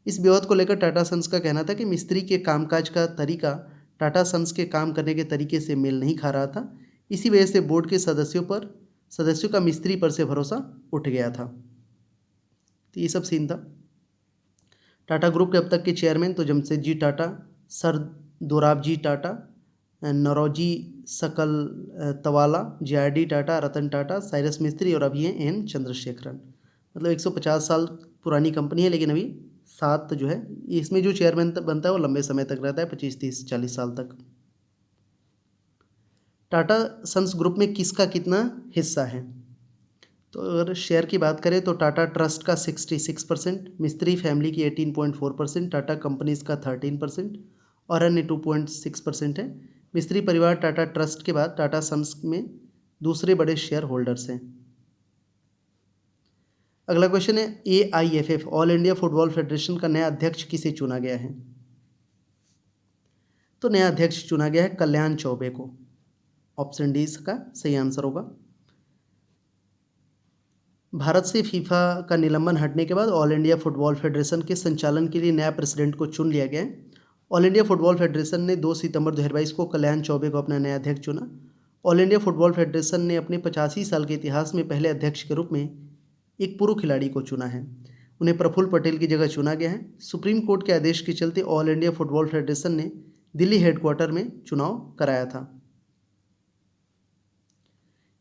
इस विवाद को लेकर टाटा सन्स का कहना था कि मिस्त्री के कामकाज का तरीका टाटा सन्स के काम करने के तरीके से मेल नहीं खा रहा था। इसी वजह से बोर्ड के सदस्यों का मिस्त्री पर से भरोसा उठ गया था। तो ये सब सीन था। टाटा ग्रुप के अब तक के चेयरमैन तो जमशेदजी टाटा, सर दोराबजी टाटा, नौरोजी सकल तवाला, JRD टाटा, रतन टाटा, साइरस मिस्त्री और अभी हैं एन चंद्रशेखरन। मतलब 150 साल पुरानी कंपनी है, लेकिन अभी 7 जो है, इसमें जो चेयरमैन बनता है वो लंबे समय तक रहता है, 25, 30, 40 साल तक। टाटा सन्स ग्रुप में किसका कितना हिस्सा है? तो अगर शेयर की बात करें तो टाटा ट्रस्ट का 66%, मिस्त्री फैमिली की 18.4%, टाटा कंपनीज का 13% और अन्य 2.6% है। मिस्त्री परिवार टाटा ट्रस्ट के बाद टाटा सन्स में दूसरे बड़े शेयर होल्डर्स हैं। अगला क्वेश्चन है, AIFF all India football federation का नया अध्यक्ष किसे चुना गया है? तो नया अध्यक्ष चुना गया है कल्याण चौबे को। ऑप्शन डी इसका सही आंसर होगा। भारत से फीफा का निलंबन हटने के बाद ऑल इंडिया फुटबॉल फेडरेशन के संचालन के लिए नया प्रेसिडेंट को चुन लिया गया है। ऑल इंडिया फुटबॉल फेडरेशन ने 2 सितंबर 2022 को कल्याण चौबे को अपना नया अध्यक्ष चुना। ऑल इंडिया फुटबॉल फेडरेशन ने अपने 85 साल के इतिहास में पहले अध्यक्ष के रूप में एक पूर्व खिलाड़ी को चुना है। उन्हें प्रफुल्ल पटेल की जगह चुना गया है। सुप्रीम कोर्ट के आदेश के चलते ऑल इंडिया फुटबॉल फेडरेशन ने दिल्ली हेडक्वार्टर में चुनाव कराया था।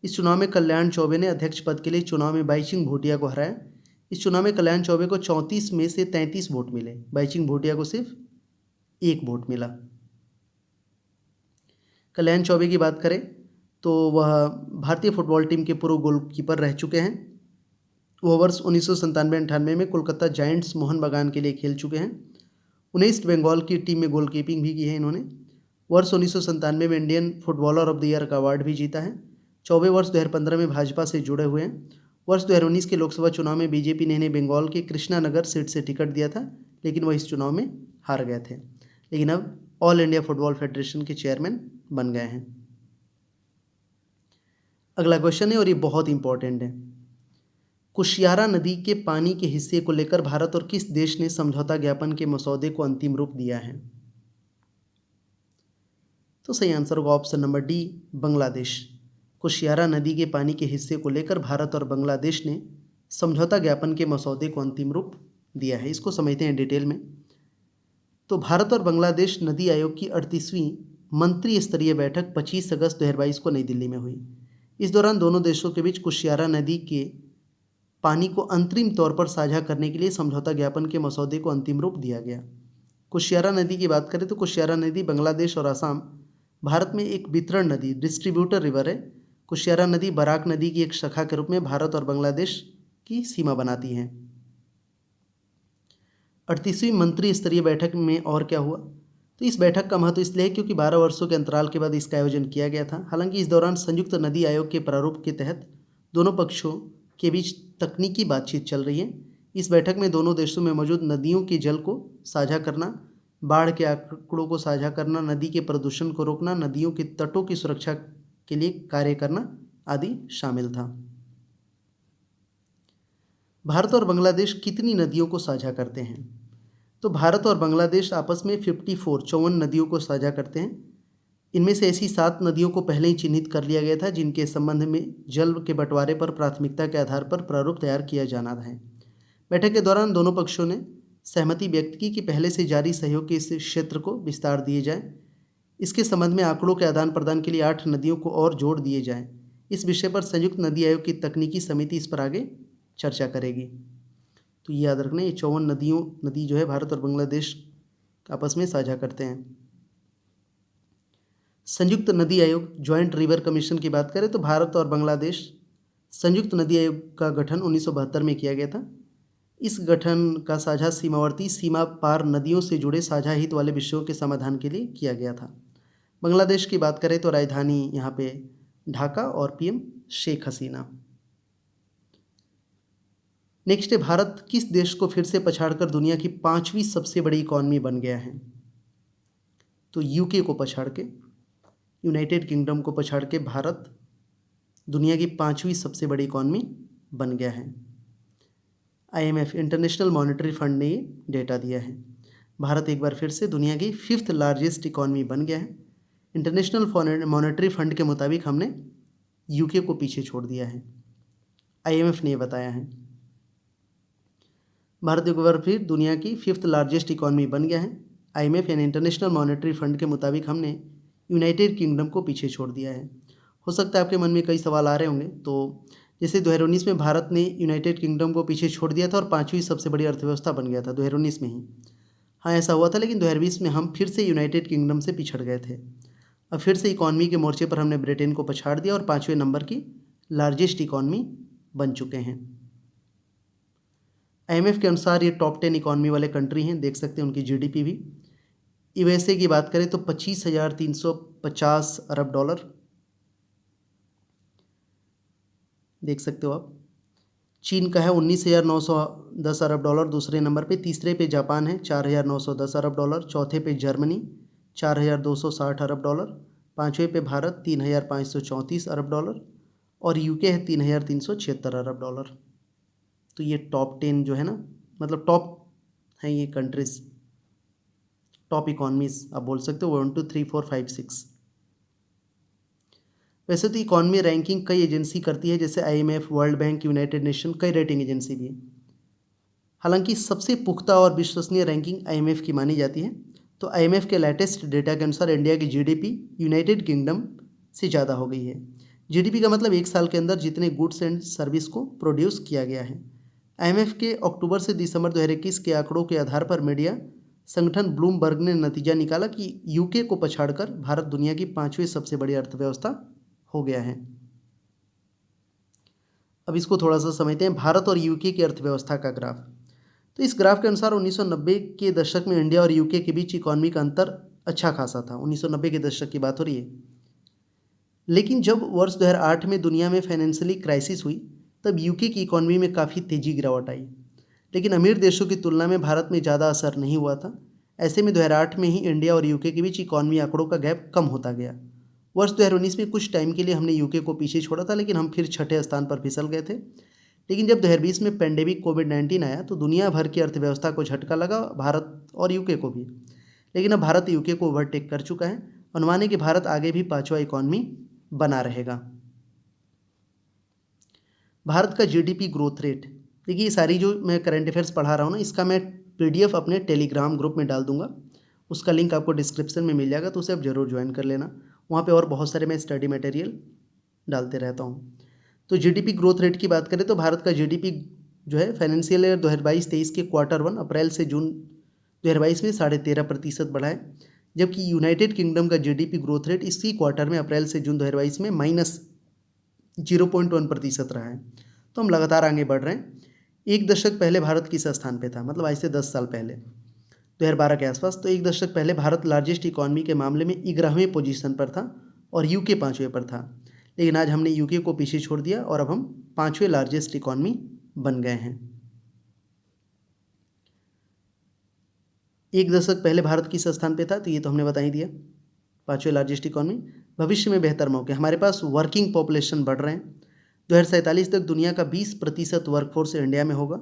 इस चुनाव में कल्याण चौबे ने अध्यक्ष पद के लिए चुनाव में बाईचुंग भूटिया को हराया। इस चुनाव में कल्याण चौबे को 34 में से 33 वोट मिले, बाईचुंग भूटिया को सिर्फ 1 वोट मिला। कल्याण चौबे की बात करें तो वह भारतीय फुटबॉल टीम के पूर्व गोलकीपर रह चुके हैं। वह वर्ष 1997-98 में कोलकाता जायंट्स मोहन बागान के लिए खेल चुके हैं। 19 बंगाल की टीम में गोलकीपिंग भी की है इन्होंने। वर्ष 1997 में Indian footballer of the year का अवार्ड भी जीता है। चौबे वर्ष 2015 में भाजपा से जुड़े हुए हैं। वर्ष 2019 के लोकसभा चुनाव में बीजेपी ने इन्हें बंगाल के कृष्णानगर सीट से टिकट दिया था, लेकिन वह इस चुनाव में हार गए थे। लेकिन अब ऑल इंडिया फुटबॉल फेडरेशन के चेयरमैन बन गए हैं। अगला क्वेश्चन है और ये बहुत इंपॉर्टेंट है। कुशियारा नदी के पानी के हिस्से को लेकर भारत और किस देश ने समझौता ज्ञापन के मसौदे को अंतिम रूप दिया है? तो सही आंसर होगा option number D, Bangladesh. Kushiyara नदी के पानी के हिस्से को लेकर भारत और बांग्लादेश ने समझौता ज्ञापन के मसौदे को अंतिम रूप दिया है। इसको समझते हैं डिटेल में। तो भारत और बांग्लादेश नदी आयोग की 38वीं मंत्री स्तरीय बैठक 25 अगस्त 2022 को नई दिल्ली में हुई। इस दौरान दोनों देशों के बीच कुशियारा नदी के पानी को अंतरिम तौर पर साझा करने के लिए समझौता ज्ञापन के मसौदे को अंतिम रूप दिया गया। कुशियारा नदी की बात करें तो कुशियारा नदी बांग्लादेश और असम भारत में एक वितरण नदी, डिस्ट्रीब्यूटर रिवर है। कुशियारा नदी बराक नदी की एक शाखा के रूप में भारत और बांग्लादेश की सीमा बनाती है। 38वीं मंत्री स्तरीय बैठक में और क्या हुआ? तो इस बैठक का महत्व इसलिए है क्योंकि 12 वर्षों के अंतराल के बाद इसका आयोजन किया गया था। हालांकि इस दौरान संयुक्त नदी आयोग के प्रारूप के तहत दोनों पक्षों के बीच तकनीकी बातचीत चल रही है। इस बैठक में दोनों देशों में मौजूद नदियों के जल को साझा करना, बाढ़ के आंकड़ों को साझा करना, नदी के प्रदूषण को रोकना, नदियों के तटों की सुरक्षा के लिए कार्य करना आदि शामिल था। भारत और बांग्लादेश कितनी नदियों को साझा करते हैं? तो भारत और बांग्लादेश आपस में 54 नदियों को साझा करते हैं। इनमें से ऐसी 7 नदियों को पहले ही चिन्हित कर लिया गया था जिनके संबंध में जल के बंटवारे पर प्राथमिकता के आधार पर प्रारूप तैयार किया जाना है। बैठक के दौरान दोनों पक्षों ने सहमति व्यक्त की कि पहले से जारी सहयोग के इस क्षेत्र को विस्तार दिए जाए। इसके संबंध में आंकड़ों के आदान प्रदान के लिए 8 नदियों को और जोड़ दिए जाएं। इस विषय पर संयुक्त नदी आयोग की तकनीकी समिति इस पर आगे चर्चा करेगी। तो ये याद रखना, ये 54 नदी जो है भारत और बांग्लादेश आपस में साझा करते हैं। संयुक्त नदी आयोग, ज्वाइंट रिवर कमीशन की बात करें तो भारत और बांग्लादेश संयुक्त नदी आयोग का गठन 1972 में किया गया था। इस गठन का साझा सीमावर्ती सीमा पार नदियों से जुड़े साझा हित वाले विषयों के समाधान के लिए किया गया था। बांग्लादेश की बात करें तो राजधानी यहाँ पे ढाका और पीएम शेख हसीना। नेक्स्ट है, भारत किस देश को फिर से पछाड़कर दुनिया की 5वीं सबसे बड़ी इकॉनमी बन गया है? तो यूके को पछाड़ के, यूनाइटेड किंगडम को पछाड़ के भारत दुनिया की 5वीं सबसे बड़ी इकॉनमी बन गया है। IMF इंटरनेशनल मॉनेटरी फंड ने ये डेटा दिया है। भारत एक बार फिर से दुनिया की 5th लार्जेस्ट इकॉनमी बन गया है। इंटरनेशनल मॉनेटरी फंड के मुताबिक हमने यूके को पीछे छोड़ दिया है, IMF ने बताया है। भारत एक बार फिर दुनिया की 5th लार्जेस्ट इकॉनमी बन गया है। IMF यानी इंटरनेशनल मॉनेटरी फंड के मुताबिक हमने यूनाइटेड किंगडम को पीछे छोड़ दिया है। हो सकता है आपके मन में कई सवाल आ रहे होंगे, तो जैसे 2019 में भारत ने यूनाइटेड किंगडम को पीछे छोड़ दिया था और 5वीं सबसे बड़ी अर्थव्यवस्था बन गया था 2019 में ही। हाँ, ऐसा हुआ था, लेकिन 2020 में हम फिर से यूनाइटेड किंगडम से पिछड़ गए थे। अब फिर से इकॉनमी के मोर्चे पर हमने ब्रिटेन को पछाड़ दिया और 5वें नंबर की लार्जेस्ट इकॉनमी बन चुके हैं। IMF के अनुसार ये टॉप 10 इकॉनमी वाले कंट्री हैं, देख सकते हैं उनकी GDP भी। USA की बात करें तो 25,350 अरब डॉलर, देख सकते हो आप। चीन का है 19,910 अरब डॉलर दूसरे नंबर पे। तीसरे पे जापान है 4,910 अरब डॉलर। चौथे पे जर्मनी 4,260 अरब डॉलर। पाँचवें पे भारत 3,534 अरब डॉलर। और UK है 3,376 अरब डॉलर। तो ये टॉप 10 जो है ना, मतलब टॉप हैं ये कंट्रीज़, टॉप इकॉनमीज आप बोल सकते हो 1 2 3 4 5 6। वैसे तो इकॉनमी रैंकिंग कई एजेंसी करती है, जैसे IMF, world bank, United nation, कई रेटिंग एजेंसी भी है। हालांकि सबसे पुख्ता और विश्वसनीय रैंकिंग IMF की मानी जाती है। तो IMF के लेटेस्ट डेटा के अनुसार इंडिया की GDP यूनाइटेड किंगडम से ज़्यादा हो गई है। GDP का मतलब एक साल के अंदर जितने गुड्स एंड सर्विस को प्रोड्यूस किया गया है। IMF के अक्टूबर से दिसंबर 2021 के आंकड़ों के आधार पर मीडिया संगठन ब्लूमबर्ग ने नतीजा निकाला कि UK को पछाड़कर भारत दुनिया की 5वीं सबसे बड़ी अर्थव्यवस्था हो गया है। अब इसको थोड़ा सा समझते हैं, भारत और UK की अर्थव्यवस्था का ग्राफ। तो इस ग्राफ के अनुसार 1990 के दशक में इंडिया और UK के बीच इकॉनमी का अंतर अच्छा खासा था। 1990 के दशक की बात हो रही है। लेकिन जब वर्ष 2008 में दुनिया में फाइनेंशियली क्राइसिस हुई, तब UK की इकॉनमी में काफ़ी तेजी गिरावट आई। लेकिन अमीर देशों की तुलना में भारत में ज़्यादा असर नहीं हुआ था। ऐसे में 2008 में ही इंडिया और UK के बीच इकॉनमी आंकड़ों का गैप कम होता गया। वर्ष 2019 में कुछ टाइम के लिए हमने UK को पीछे छोड़ा था, लेकिन हम फिर छठे स्थान पर फिसल गए थे। लेकिन जब 2020 में पेंडेमिक कोविड-19 आया तो दुनिया भर की अर्थव्यवस्था को झटका लगा, भारत और UK को भी। लेकिन अब भारत UK को ओवरटेक कर चुका है। अनुमान है कि भारत आगे भी 5वां इकॉनमी बना रहेगा। भारत का GDP ग्रोथ रेट, देखिए ये सारी जो मैं करंट अफेयर्स पढ़ा रहा हूँ ना, इसका मैं PDF अपने टेलीग्राम ग्रुप में डाल दूंगा। उसका लिंक आपको डिस्क्रिप्शन में मिल जाएगा, तो उसे आप ज़रूर ज्वाइन कर लेना। वहाँ पे और बहुत सारे मैं स्टडी मटेरियल डालते रहता हूँ। तो GDP ग्रोथ रेट की बात करें तो भारत का GDP जो है फाइनेंशियल ईयर 2022-23 के Q1 अप्रैल से जून 2022 में 13.5% बढ़ा है, जबकि यूनाइटेड किंगडम का GDP ग्रोथ रेट इसी क्वार्टर में अप्रैल से जून 2022 में -0.1% रहा है। तो हम लगातार आगे बढ़ रहे हैं। एक दशक पहले भारत किस स्थान पे था, मतलब आज से 10 साल पहले 2012 के आसपास। तो एक दशक पहले भारत लार्जेस्ट इकॉनमी के मामले में 11वें पोजीशन पर था और UK 5वें पर था। लेकिन आज हमने UK को पीछे छोड़ दिया और अब हम 5वें लार्जेस्ट इकॉनमी बन गए हैं। एक दशक पहले भारत किस स्थान पे था, तो ये तो हमने बता ही दिया, 5वें लार्जेस्ट इकॉनमी। भविष्य में बेहतर मौके, हमारे पास वर्किंग पॉपुलेशन बढ़ रहे हैं। 2047 तक दुनिया का 20% वर्कफोर्स इंडिया में होगा।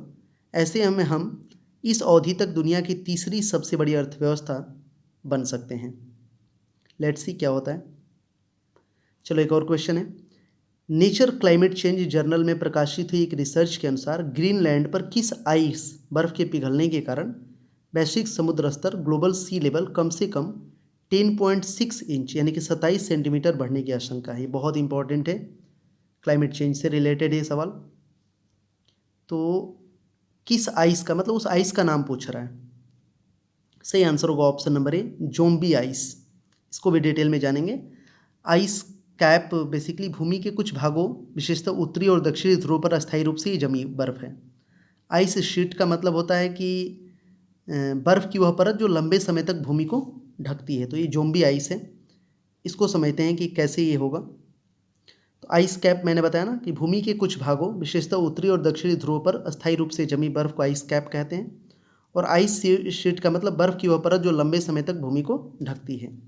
ऐसे में हम इस अवधि तक दुनिया की तीसरी सबसे बड़ी अर्थव्यवस्था बन सकते हैं। लेट्स सी क्या होता है। चलो एक और क्वेश्चन है। नेचर क्लाइमेट चेंज जर्नल में प्रकाशित हुई एक रिसर्च के अनुसार ग्रीनलैंड पर किस आइस बर्फ के पिघलने के कारण वैश्विक समुद्र स्तर ग्लोबल सी लेवल कम से कम 10.6 इंच यानी कि 27 सेंटीमीटर बढ़ने की आशंका है। ये बहुत इंपॉर्टेंट है, क्लाइमेट चेंज से रिलेटेड है सवाल। तो किस आइस का, मतलब उस आइस का नाम पूछ रहा है। सही आंसर होगा option number A, zombie ice. इसको भी डिटेल में जानेंगे। आइस कैप बेसिकली भूमि के कुछ भागों, विशेषतः उत्तरी और दक्षिणी ध्रुव पर अस्थायी रूप से ही जमी बर्फ है। आइस शीट का मतलब होता है कि बर्फ की वह परत जो लंबे समय तक भूमि को ढकती है। तो ये जोम्बी आइस है। इसको समझते हैं कि कैसे ये होगा। तो आइस कैप मैंने बताया ना कि भूमि के कुछ भागों, विशेषतः उत्तरी और दक्षिणी ध्रुव पर अस्थायी रूप से जमी बर्फ को आइस कैप कहते हैं। और आइस शीट का मतलब बर्फ की वह परत जो लंबे समय तक भूमि को ढकती है।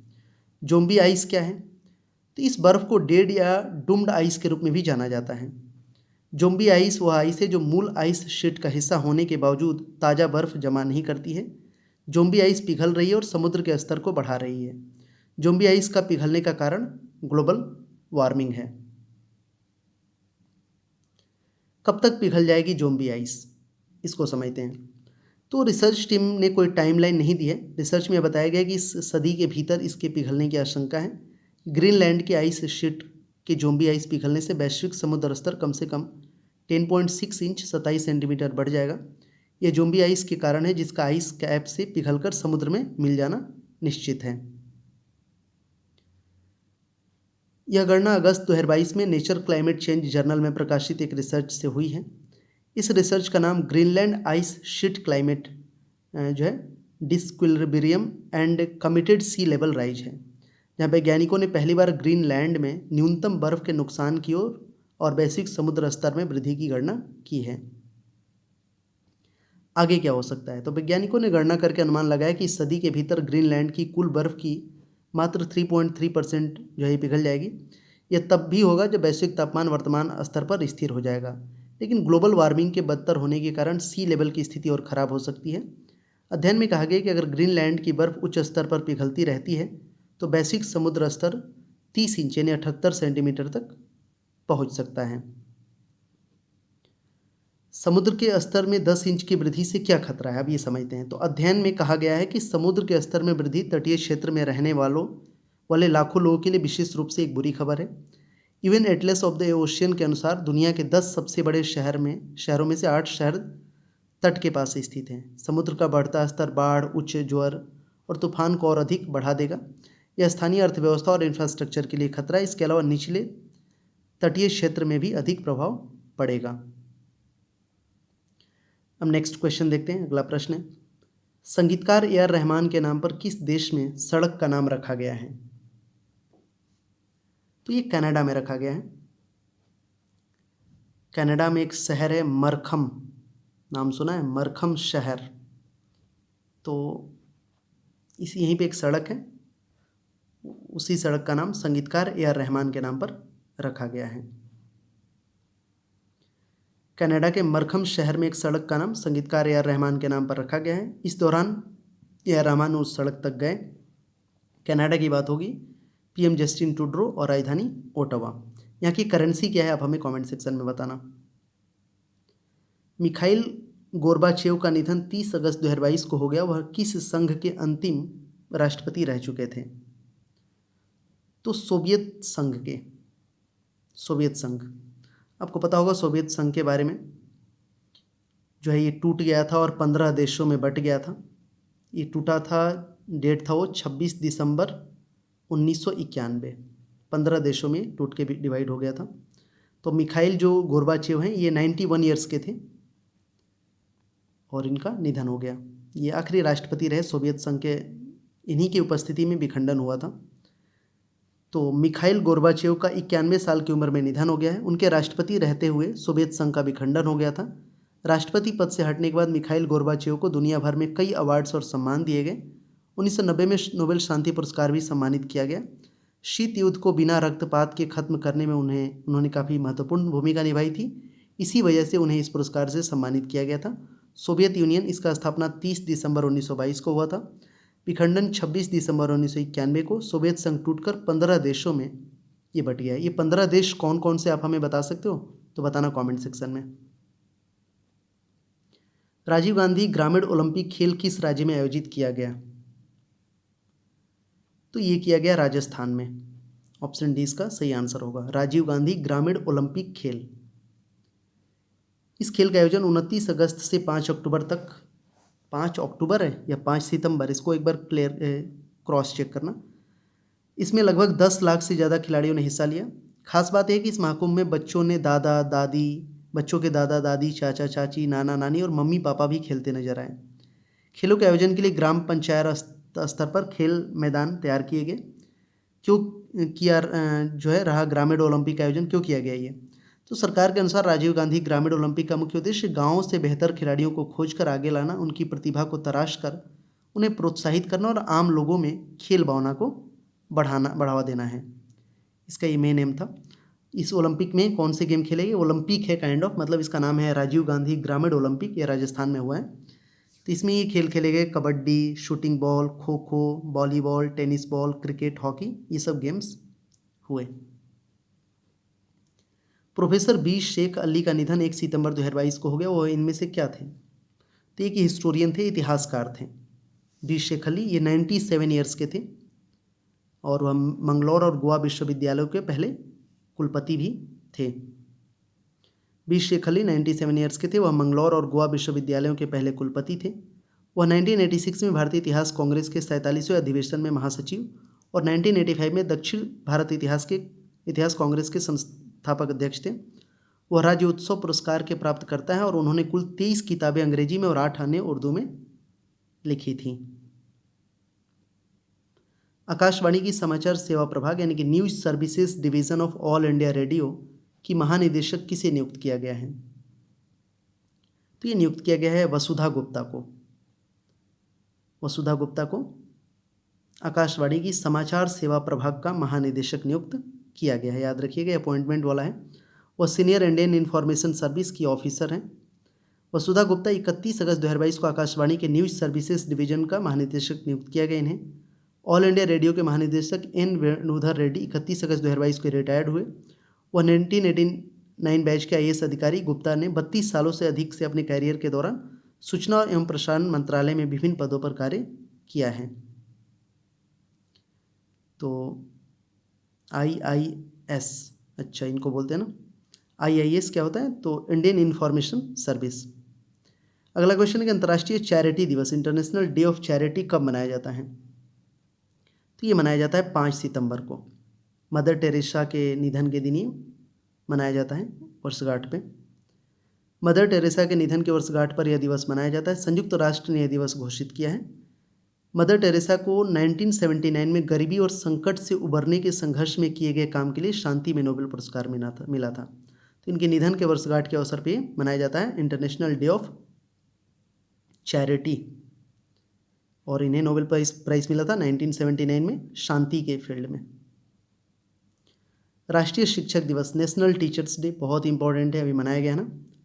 जोम्बी आइस क्या है, तो इस बर्फ को डेड या डूम्ड आइस के रूप में भी जाना जाता है। जोम्बी आइस वह आइस है जो मूल आइस शीट का हिस्सा होने के बावजूद ताज़ा बर्फ जमा नहीं करती है। जोम्बी आइस पिघल रही है और समुद्र के स्तर को बढ़ा रही है। जोम्बी आइस का पिघलने का कारण ग्लोबल वार्मिंग है। कब तक पिघल जाएगी जोम्बी आइस, इसको समझते हैं। तो रिसर्च टीम ने कोई टाइमलाइन नहीं दी है। रिसर्च में बताया गया कि इस सदी के भीतर इसके पिघलने की आशंका है। ग्रीनलैंड की आइस शीट कि जोम्बी आइस पिघलने से वैश्विक समुद्र स्तर कम से कम 10.6 इंच 27 सेंटीमीटर बढ़ जाएगा। यह जोम्बी आइस के कारण है जिसका आइस कैप से पिघलकर समुद्र में मिल जाना निश्चित है। यह गणना अगस्त 2022 में नेचर क्लाइमेट चेंज जर्नल में प्रकाशित एक रिसर्च से हुई है। इस रिसर्च का नाम ग्रीनलैंड आइस शीट क्लाइमेट जो है disequilibrium and committed sea level rise है, जहाँ वैज्ञानिकों ने पहली बार ग्रीनलैंड में न्यूनतम बर्फ के नुकसान की ओर और वैश्विक समुद्र स्तर में वृद्धि की गणना की है। आगे क्या हो सकता है? तो वैज्ञानिकों ने गणना करके अनुमान लगाया कि इस सदी के भीतर ग्रीनलैंड की कुल बर्फ की मात्र 3.3% जो है पिघल जाएगी। यह तब भी होगा जब वैश्विक तापमान वर्तमान स्तर पर स्थिर हो जाएगा, लेकिन ग्लोबल वार्मिंग के बदतर होने के कारण सी लेवल की स्थिति और ख़राब हो सकती है। अध्ययन में कहा गया कि अगर ग्रीनलैंड की बर्फ उच्च स्तर पर पिघलती रहती है तो वैश्विक समुद्र स्तर 30 इंच यानी 78 सेंटीमीटर तक पहुंच सकता है। समुद्र के स्तर में 10 इंच की वृद्धि से क्या खतरा है, अब ये समझते हैं। तो अध्ययन में कहा गया है कि समुद्र के स्तर में वृद्धि तटीय क्षेत्र में रहने वाले लाखों लोगों के लिए विशेष रूप से एक बुरी खबर है। UN Atlas of the ocean के अनुसार दुनिया के 10 सबसे बड़े शहरों में से 8 शहर तट के पास स्थित हैं। समुद्र का बढ़ता स्तर बाढ़, उच्च ज्वार और तूफान को और अधिक बढ़ा देगा। यह स्थानीय अर्थव्यवस्था और इंफ्रास्ट्रक्चर के लिए खतरा है। इसके अलावा निचले तटीय क्षेत्र में भी अधिक प्रभाव पड़ेगा। अब नेक्स्ट क्वेश्चन देखते हैं। अगला प्रश्न है, संगीतकार ए आर रहमान के नाम पर किस देश में सड़क का नाम रखा गया है? तो ये कनाडा में रखा गया है। कनाडा में एक शहर है मरखम, नाम सुना है? मरखम शहर। तो यहीं पे एक सड़क है, उसी सड़क का नाम संगीतकार ए आर रहमान के नाम पर रखा गया है। कनाडा के मरखम शहर में एक सड़क का नाम संगीतकार ए आर रहमान के नाम पर रखा गया है। इस दौरान ए आर रहमान उस सड़क तक गए। कनाडा की बात होगी, पीएम जस्टिन ट्रूडो और राजधानी ओटावा। यहाँ की करेंसी क्या है आप हमें कमेंट सेक्शन में बताना। मिखाइल गोर्बाचेव का निधन 30 अगस्त 2022 को हो गया। वह किस संघ के अंतिम राष्ट्रपति रह चुके थे? तो सोवियत संघ। आपको पता होगा सोवियत संघ के बारे में, जो है ये टूट गया था और 15 देशों में बट गया था। ये टूटा था, डेट था वो 26 दिसंबर 1991। 15 देशों में टूट के डिवाइड हो गया था। तो मिखाइल जो गोर्बाचेव हैं ये 91 ईयर्स के थे और इनका निधन हो गया। ये आखिरी राष्ट्रपति रहे सोवियत संघ के, इन्हीं की उपस्थिति में विखंडन हुआ था। तो मिखाइल गोर्बाचेव का 91 साल की उम्र में निधन हो गया है। उनके राष्ट्रपति रहते हुए सोवियत संघ का विखंडन हो गया था। राष्ट्रपति पद से हटने के बाद मिखाइल गोर्बाचेव को दुनिया भर में कई अवार्ड्स और सम्मान दिए गए। 1990 में नोबेल शांति पुरस्कार भी सम्मानित किया गया। शीत युद्ध को बिना रक्तपात के खत्म करने में उन्होंने काफ़ी महत्वपूर्ण भूमिका निभाई थी। इसी वजह से उन्हें इस पुरस्कार से सम्मानित किया गया था। सोवियत यूनियन, इसका स्थापना 30 दिसंबर 1922 को हुआ था। विखंडन 26 दिसंबर 1991 को। सोवियत संघ टूटकर 15 देशों में ये बट गया है। ये 15 देश कौन कौन से आप हमें बता सकते हो? तो बताना कमेंट सेक्शन में। राजीव गांधी ग्रामीण ओलंपिक खेल किस राज्य में आयोजित किया गया? तो ये किया गया राजस्थान में। ऑप्शन डी इसका सही आंसर होगा, राजीव गांधी ग्रामीण ओलंपिक खेल। इस खेल का आयोजन 29 अगस्त से 5 अक्टूबर तक, 5 अक्टूबर है या 5 सितंबर, इसको एक बार क्रॉस चेक करना। इसमें लगभग 10 लाख से ज़्यादा खिलाड़ियों ने हिस्सा लिया। खास बात है कि इस महाकुंभ में बच्चों के दादा दादी, चाचा चाची, नाना नानी और मम्मी पापा भी खेलते नजर आए। खेलों के आयोजन के लिए ग्राम पंचायत स्तर पर खेल मैदान तैयार किए गए। ग्रामीण ओलंपिक का आयोजन क्यों किया गया ये? तो सरकार के अनुसार राजीव गांधी ग्रामीण ओलंपिक का मुख्य उद्देश्य गाँवों से बेहतर खिलाड़ियों को खोजकर आगे लाना, उनकी प्रतिभा को तराश कर उन्हें प्रोत्साहित करना और आम लोगों में खेल भावना को बढ़ावा देना है। इसका ये मेन एम था। इस ओलंपिक में कौन से गेम खेले गए? ओलंपिक है काइंड ऑफ, मतलब इसका नाम है राजीव गांधी ग्रामीण ओलंपिक। ये राजस्थान में हुआ है। तो इसमें ये खेल खेले गए kabaddi, shooting ball, kho kho, volleyball, tennis ball, cricket, hockey, ये सब गेम्स हुए। प्रोफेसर बी शेख अली का निधन 1 सितंबर 2022 को हो गया। वो इनमें से क्या थे? तो एक हिस्टोरियन थे, इतिहासकार थे बी शेख अली। ये 97 ईयर्स के थे और वह मंगलौर और गोवा विश्वविद्यालयों के पहले कुलपति भी थे। बी शेखली 97 ईयर्स के थे, वह मंगलौर और गोवा विश्वविद्यालयों के पहले कुलपति थे। वह 1986 में भारतीय इतिहास कांग्रेस के 47वें अधिवेशन में महासचिव और 1985 में दक्षिण भारत इतिहास कांग्रेस के संस्थापक अध्यक्ष थे। वह राज्य उत्सव पुरस्कार के प्राप्तकर्ता हैं और उन्होंने कुल 23 किताबें अंग्रेजी में और 8 अन्य उर्दू में लिखी थी। आकाशवाणी की समाचार सेवा प्रभाग यानी कि news services division of all India radio की महानिदेशक किसे नियुक्त किया गया है? तो ये नियुक्त किया गया है वसुधा गुप्ता को। वसुधा गुप्ता को आकाशवाणी की समाचार सेवा प्रभाग का महानिदेशक नियुक्त किया गया है। याद रखिएगा, अपॉइंटमेंट वाला है। वह सीनियर इंडियन इंफॉर्मेशन सर्विस की ऑफिसर हैं। वसुधा गुप्ता 31 अगस्त 2022 को आकाशवाणी के न्यूज सर्विसेज डिवीजन का महानिदेशक नियुक्त किया गया। इन्हें ऑल इंडिया रेडियो के महानिदेशक एन वेणुधर रेड्डी 31 अगस्त 2022 को रिटायर्ड हुए। वह 1989 बैच के IAS अधिकारी गुप्ता ने 32 सालों से अधिक से अपने कैरियर के दौरान सूचना एवं प्रसारण मंत्रालय में विभिन्न पदों पर कार्य किया है। तो IIS, अच्छा इनको बोलते हैं ना, IIS क्या होता है? तो इंडियन इंफॉर्मेशन सर्विस। अगला क्वेश्चन है कि अंतर्राष्ट्रीय चैरिटी दिवस, इंटरनेशनल डे ऑफ चैरिटी कब मनाया जाता है? तो ये मनाया जाता है 5 सितंबर को। मदर टेरेसा के निधन के दिन ही मनाया जाता है, वर्षगांठ पे। मदर टेरेसा के निधन के वर्षगांठ पर यह दिवस मनाया जाता है। संयुक्त राष्ट्र ने यह दिवस घोषित किया है। मदर टेरेसा को 1979 में गरीबी और संकट से उबरने के संघर्ष में किए गए काम के लिए शांति में नोबेल पुरस्कार मिला था। तो इनके निधन के वर्षगांठ के अवसर पर मनाया जाता है इंटरनेशनल डे ऑफ चैरिटी। और इन्हें नोबेल प्राइज मिला था 1979 में शांति के फील्ड में। राष्ट्रीय शिक्षक दिवस, नेशनल टीचर्स डे, बहुत इंपॉर्टेंट है, अभी मनाया गया ना,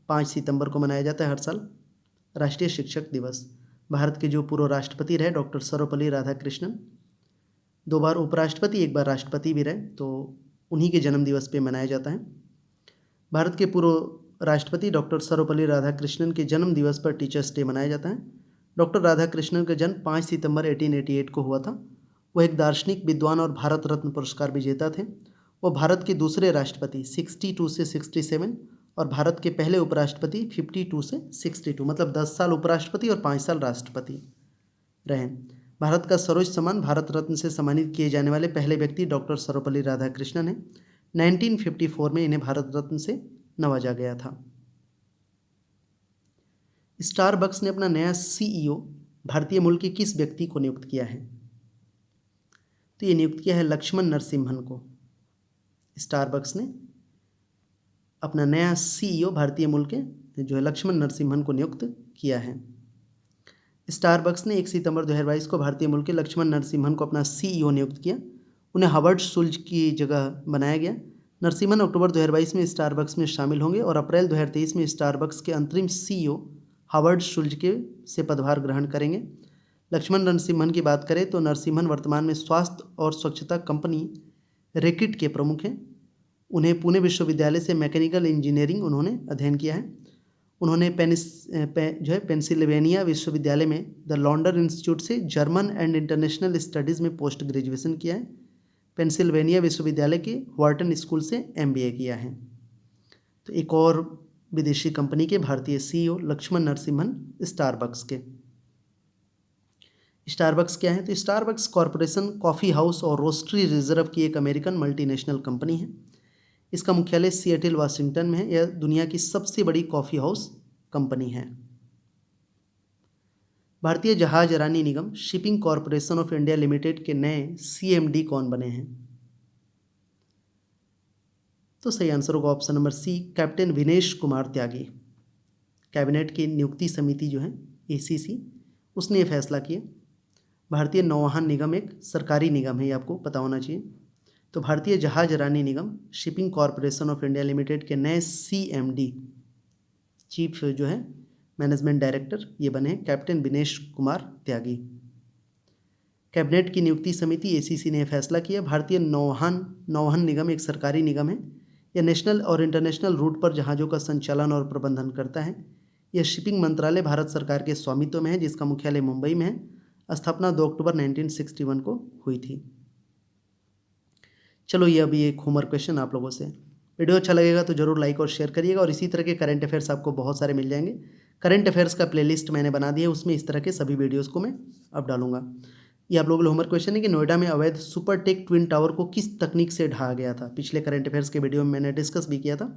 5 सितंबर को मनाया जाता है हर साल राष्ट्रीय शिक्षक दिवस। भारत के जो पूर्व राष्ट्रपति रहे डॉक्टर सर्वपल्ली राधाकृष्णन, 2 बार उपराष्ट्रपति 1 बार राष्ट्रपति भी रहे, तो उन्हीं के जन्म दिवस पे मनाया जाता है। भारत के पूर्व राष्ट्रपति डॉक्टर सर्वपल्ली राधाकृष्णन के जन्म दिवस पर टीचर्स डे मनाया जाता है। डॉक्टर राधाकृष्णन का जन्म 5 सितंबर 1888 को हुआ था। वह एक दार्शनिक, विद्वान और भारत रत्न पुरस्कार विजेता थे। वह भारत के दूसरे राष्ट्रपति 62 से 67 और भारत के पहले उपराष्ट्रपति 52 से 62, मतलब 10 साल उपराष्ट्रपति और 5 साल राष्ट्रपति रहे। भारत का सर्वोच्च सम्मान भारत रत्न से सम्मानित किए जाने वाले पहले व्यक्ति डॉक्टर सर्वपल्ली राधाकृष्णन हैं। 1954 में इन्हें भारत रत्न से नवाजा गया था। स्टारबक्स ने अपना नया CEO भारतीय मूल के किस व्यक्ति को नियुक्त किया है? तो ये नियुक्त किया है लक्ष्मण नरसिम्हन को। स्टारबक्स ने अपना नया CEO भारतीय मूल के जो है लक्ष्मण नरसिम्हन को नियुक्त किया है। स्टारबक्स ने 1 सितंबर 2022 को भारतीय मूल के लक्ष्मण नरसिम्हन को अपना CEO नियुक्त किया। उन्हें हावर्ड शुल्ज की जगह बनाया गया। नरसिम्हन अक्टूबर 2022 में स्टारबक्स में शामिल होंगे और अप्रैल 2023 में स्टारबक्स के अंतरिम CEO हावर्ड शुल्ज से पदभार ग्रहण करेंगे। लक्ष्मण नरसिम्हन की बात करें तो नरसिम्हन वर्तमान में स्वास्थ्य और स्वच्छता कंपनी रेकिट के प्रमुख हैं। उन्हें पुणे विश्वविद्यालय से मैकेनिकल इंजीनियरिंग उन्होंने अध्ययन किया है। उन्होंने पेंसिल्वेनिया विश्वविद्यालय में द लॉन्डर इंस्टीट्यूट से जर्मन एंड इंटरनेशनल स्टडीज़ में पोस्ट ग्रेजुएशन किया है। पेंसिल्वेनिया विश्वविद्यालय के व्हार्टन स्कूल से MBA किया है। तो एक और विदेशी कंपनी के भारतीय CEO लक्ष्मण नरसिम्हन स्टारबक्स के। स्टारबक्स क्या है? तो स्टारबक्स कॉरपोरेशन कॉफ़ी हाउस और रोस्ट्री रिजर्व की एक अमेरिकन मल्टीनेशनल कंपनी है। इसका मुख्यालय सिएटल वाशिंगटन में है। यह दुनिया की सबसे बड़ी कॉफ़ी हाउस कंपनी है। Bharatiya Jahazrani Nigam shipping corporation of India limited के नए CMD कौन बने हैं? तो सही आंसर होगा option number C, captain Vinesh Kumar Tyagi. Cabinet की नियुक्ति समिति जो है ACC, उसने ये फैसला किया। भारतीय नौवहन निगम एक सरकारी निगम है, ये आपको पता होना चाहिए। तो Bharatiya Jahazrani Nigam shipping corporation of India limited के नए CMD, चीफ जो है मैनेजमेंट डायरेक्टर, ये बने कैप्टन विनेश कुमार त्यागी। कैबिनेट की नियुक्ति समिति ACC ने फैसला किया। भारतीय नौवहन निगम एक सरकारी निगम है। यह नेशनल और इंटरनेशनल रूट पर जहाज़ों का संचालन और प्रबंधन करता है। यह शिपिंग मंत्रालय भारत सरकार के स्वामित्व में है, जिसका मुख्यालय मुंबई में है। स्थापना 2 अक्टूबर 1961 को हुई थी। चलो ये अभी एक होमवर्क क्वेश्चन आप लोगों से। वीडियो अच्छा लगेगा तो ज़रूर लाइक और शेयर करिएगा और इसी तरह के करंट अफेयर्स आपको बहुत सारे मिल जाएंगे। करंट अफेयर्स का प्लेलिस्ट मैंने बना दिया है, उसमें इस तरह के सभी वीडियोज़ को मैं अब डालूंगा। ये आप लोगों के लिए होमवर्क क्वेश्चन है कि नोएडा में अवैध सुपरटेक ट्विन टावर को किस तकनीक से ढहा गया था। पिछले करंट अफेयर्स के वीडियो में मैंने डिस्कस भी किया था।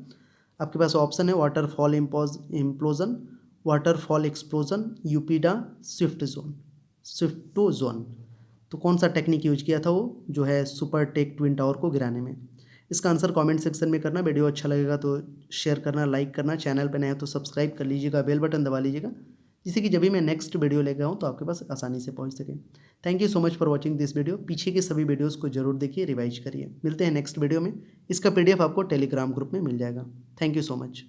आपके पास ऑप्शन है वाटरफॉल इम्प्लोजन, वाटरफॉल एक्सप्लोजन, यूपीडा, स्विफ्टो जोन। तो कौन सा टेक्निक यूज किया था वो जो है सुपरटेक ट्विन टावर को गिराने में। इसका आंसर कमेंट सेक्शन में करना। वीडियो अच्छा लगेगा तो शेयर करना, लाइक करना, चैनल पर नए हो तो सब्सक्राइब कर लीजिएगा, बेल बटन दबा लीजिएगा, जिससे कि जब भी मैं नेक्स्ट वीडियो लेकर आऊँ तो आपके पास आसानी से पहुँच सके। Thank you so much for watching this video. पीछे के सभी वीडियोज़ को जरूर देखिए, रिवाइज करिए। मिलते हैं नेक्स्ट वीडियो में। इसका PDF आपको टेलीग्राम ग्रुप में मिल जाएगा। Thank you so much.